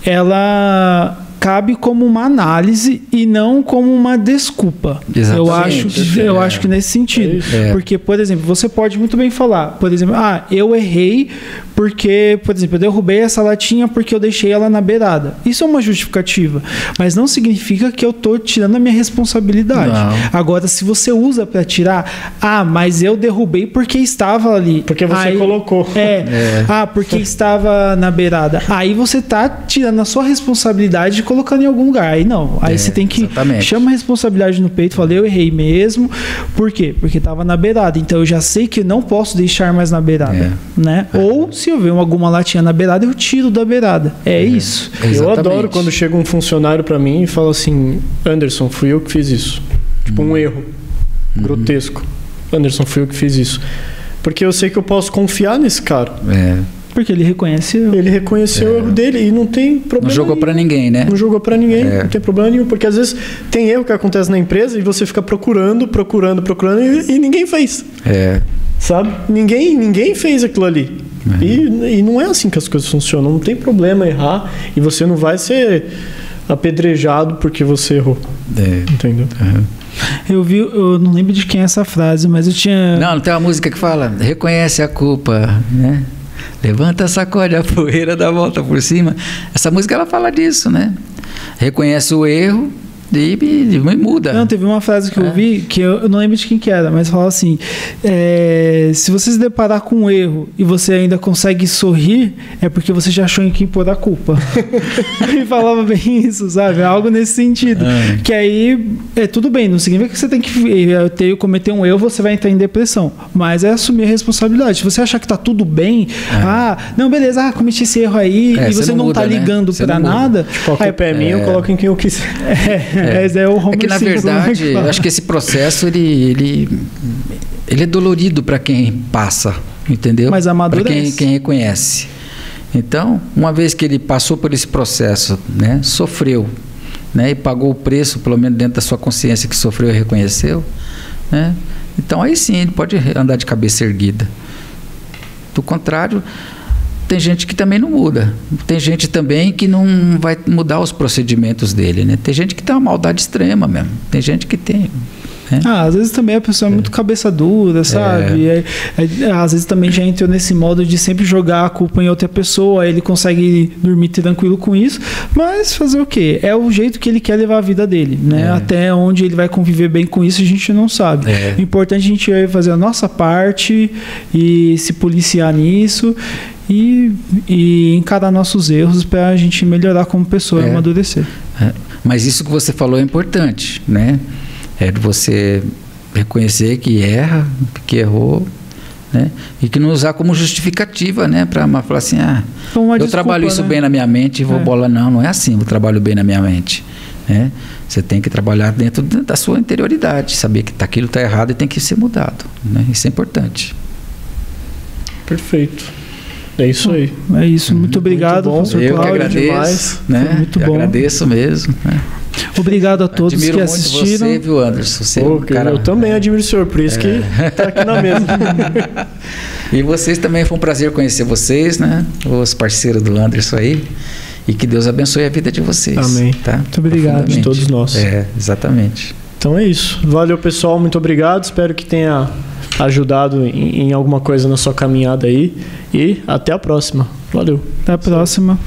ela cabe como uma análise e não como uma desculpa. Exatamente. Eu acho que nesse sentido. Porque, por exemplo, você pode muito bem falar, por exemplo, eu errei porque, por exemplo, eu derrubei essa latinha porque eu deixei ela na beirada. Isso é uma justificativa, mas não significa que eu estou tirando a minha responsabilidade. Não. Agora, se você usa para tirar, mas eu derrubei porque estava ali. Porque você colocou. Porque estava na beirada. Aí você está tirando a sua responsabilidade de colocando em algum lugar. Aí não. Aí você tem que chama a responsabilidade no peito e fala, eu errei mesmo. Por quê? Porque estava na beirada. Então eu já sei que eu não posso deixar mais na beirada. Né? Ou se eu ver alguma latinha na beirada, eu tiro da beirada. Isso. Eu adoro quando chega um funcionário para mim e fala assim, Anderson, fui eu que fiz isso. Tipo um erro grotesco. Anderson, fui eu que fiz isso. Porque eu sei que eu posso confiar nesse cara. Porque ele reconheceu. Ele reconheceu o erro dele e não tem problema. Não jogou pra ninguém, né? Não jogou pra ninguém, não tem problema nenhum. Porque às vezes tem erro que acontece na empresa e você fica procurando e ninguém fez. Sabe? Ninguém fez aquilo ali. E não é assim que as coisas funcionam. Não tem problema errar e você não vai ser apedrejado porque você errou. Entendeu? Eu não lembro de quem é essa frase, mas eu tinha... Não tem uma música que fala, reconhece a culpa, né? Levanta, sacode a poeira, dá a volta por cima. Essa música, ela fala disso, né? Reconhece o erro e muda. Não, teve uma frase que eu vi, que eu não lembro de quem que era, mas fala assim, se você se deparar com um erro e você ainda consegue sorrir, é porque você já achou em quem pôr a culpa. Ele falava bem isso, sabe? Algo nesse sentido. Que aí, tudo bem, não significa que você tem que cometer um erro, você vai entrar em depressão. Mas é assumir a responsabilidade. Se você achar que tá tudo bem, não, beleza, cometi esse erro aí, e você não muda, tá ligando pra nada. Tipo, a culpa é minha, eu coloco em quem eu quiser. É que na verdade, eu acho que esse processo ele é dolorido para quem passa, entendeu? Mas amadurece. Para quem reconhece. Então, uma vez que ele passou por esse processo, né, sofreu, né, e pagou o preço, pelo menos dentro da sua consciência que sofreu e reconheceu, né? Então aí sim ele pode andar de cabeça erguida. Do contrário, tem gente que também não muda. Tem gente também que não vai mudar os procedimentos dele, né? Tem gente que tem uma maldade extrema mesmo. Tem gente que tem... né? Às vezes também a pessoa é muito cabeça dura, sabe? Às vezes também já entrou nesse modo de sempre jogar a culpa em outra pessoa, ele consegue dormir tranquilo com isso, mas fazer o quê? É o jeito que ele quer levar a vida dele, né? Até onde ele vai conviver bem com isso a gente não sabe. O importante é a gente fazer a nossa parte e se policiar nisso e encarar nossos erros para a gente melhorar como pessoa e amadurecer. Mas isso que você falou é importante, né? É de você reconhecer que erra, que errou, né? E que não usar como justificativa, né? Para falar assim, eu trabalho isso bem na minha mente e vou bola. Não é assim, eu trabalho bem na minha mente, né? Você tem que trabalhar dentro da sua interioridade, saber que aquilo está errado e tem que ser mudado, né? Isso é importante. Perfeito. É isso aí. É isso. Muito obrigado, professor Cláudio. Eu que agradeço, né? Foi muito bom. Eu agradeço mesmo, né? Obrigado a todos admiro que assistiram. Muito você, viu, Anderson? Você eu também admiro o senhor, por isso que está aqui na mesa. E vocês também, foi um prazer conhecer vocês, né? Os parceiros do Anderson aí. E que Deus abençoe a vida de vocês. Amém. Tá? Muito obrigado. De todos nós. Exatamente. Então é isso. Valeu, pessoal. Muito obrigado. Espero que tenha ajudado em alguma coisa na sua caminhada aí. E até a próxima. Valeu. Até a próxima.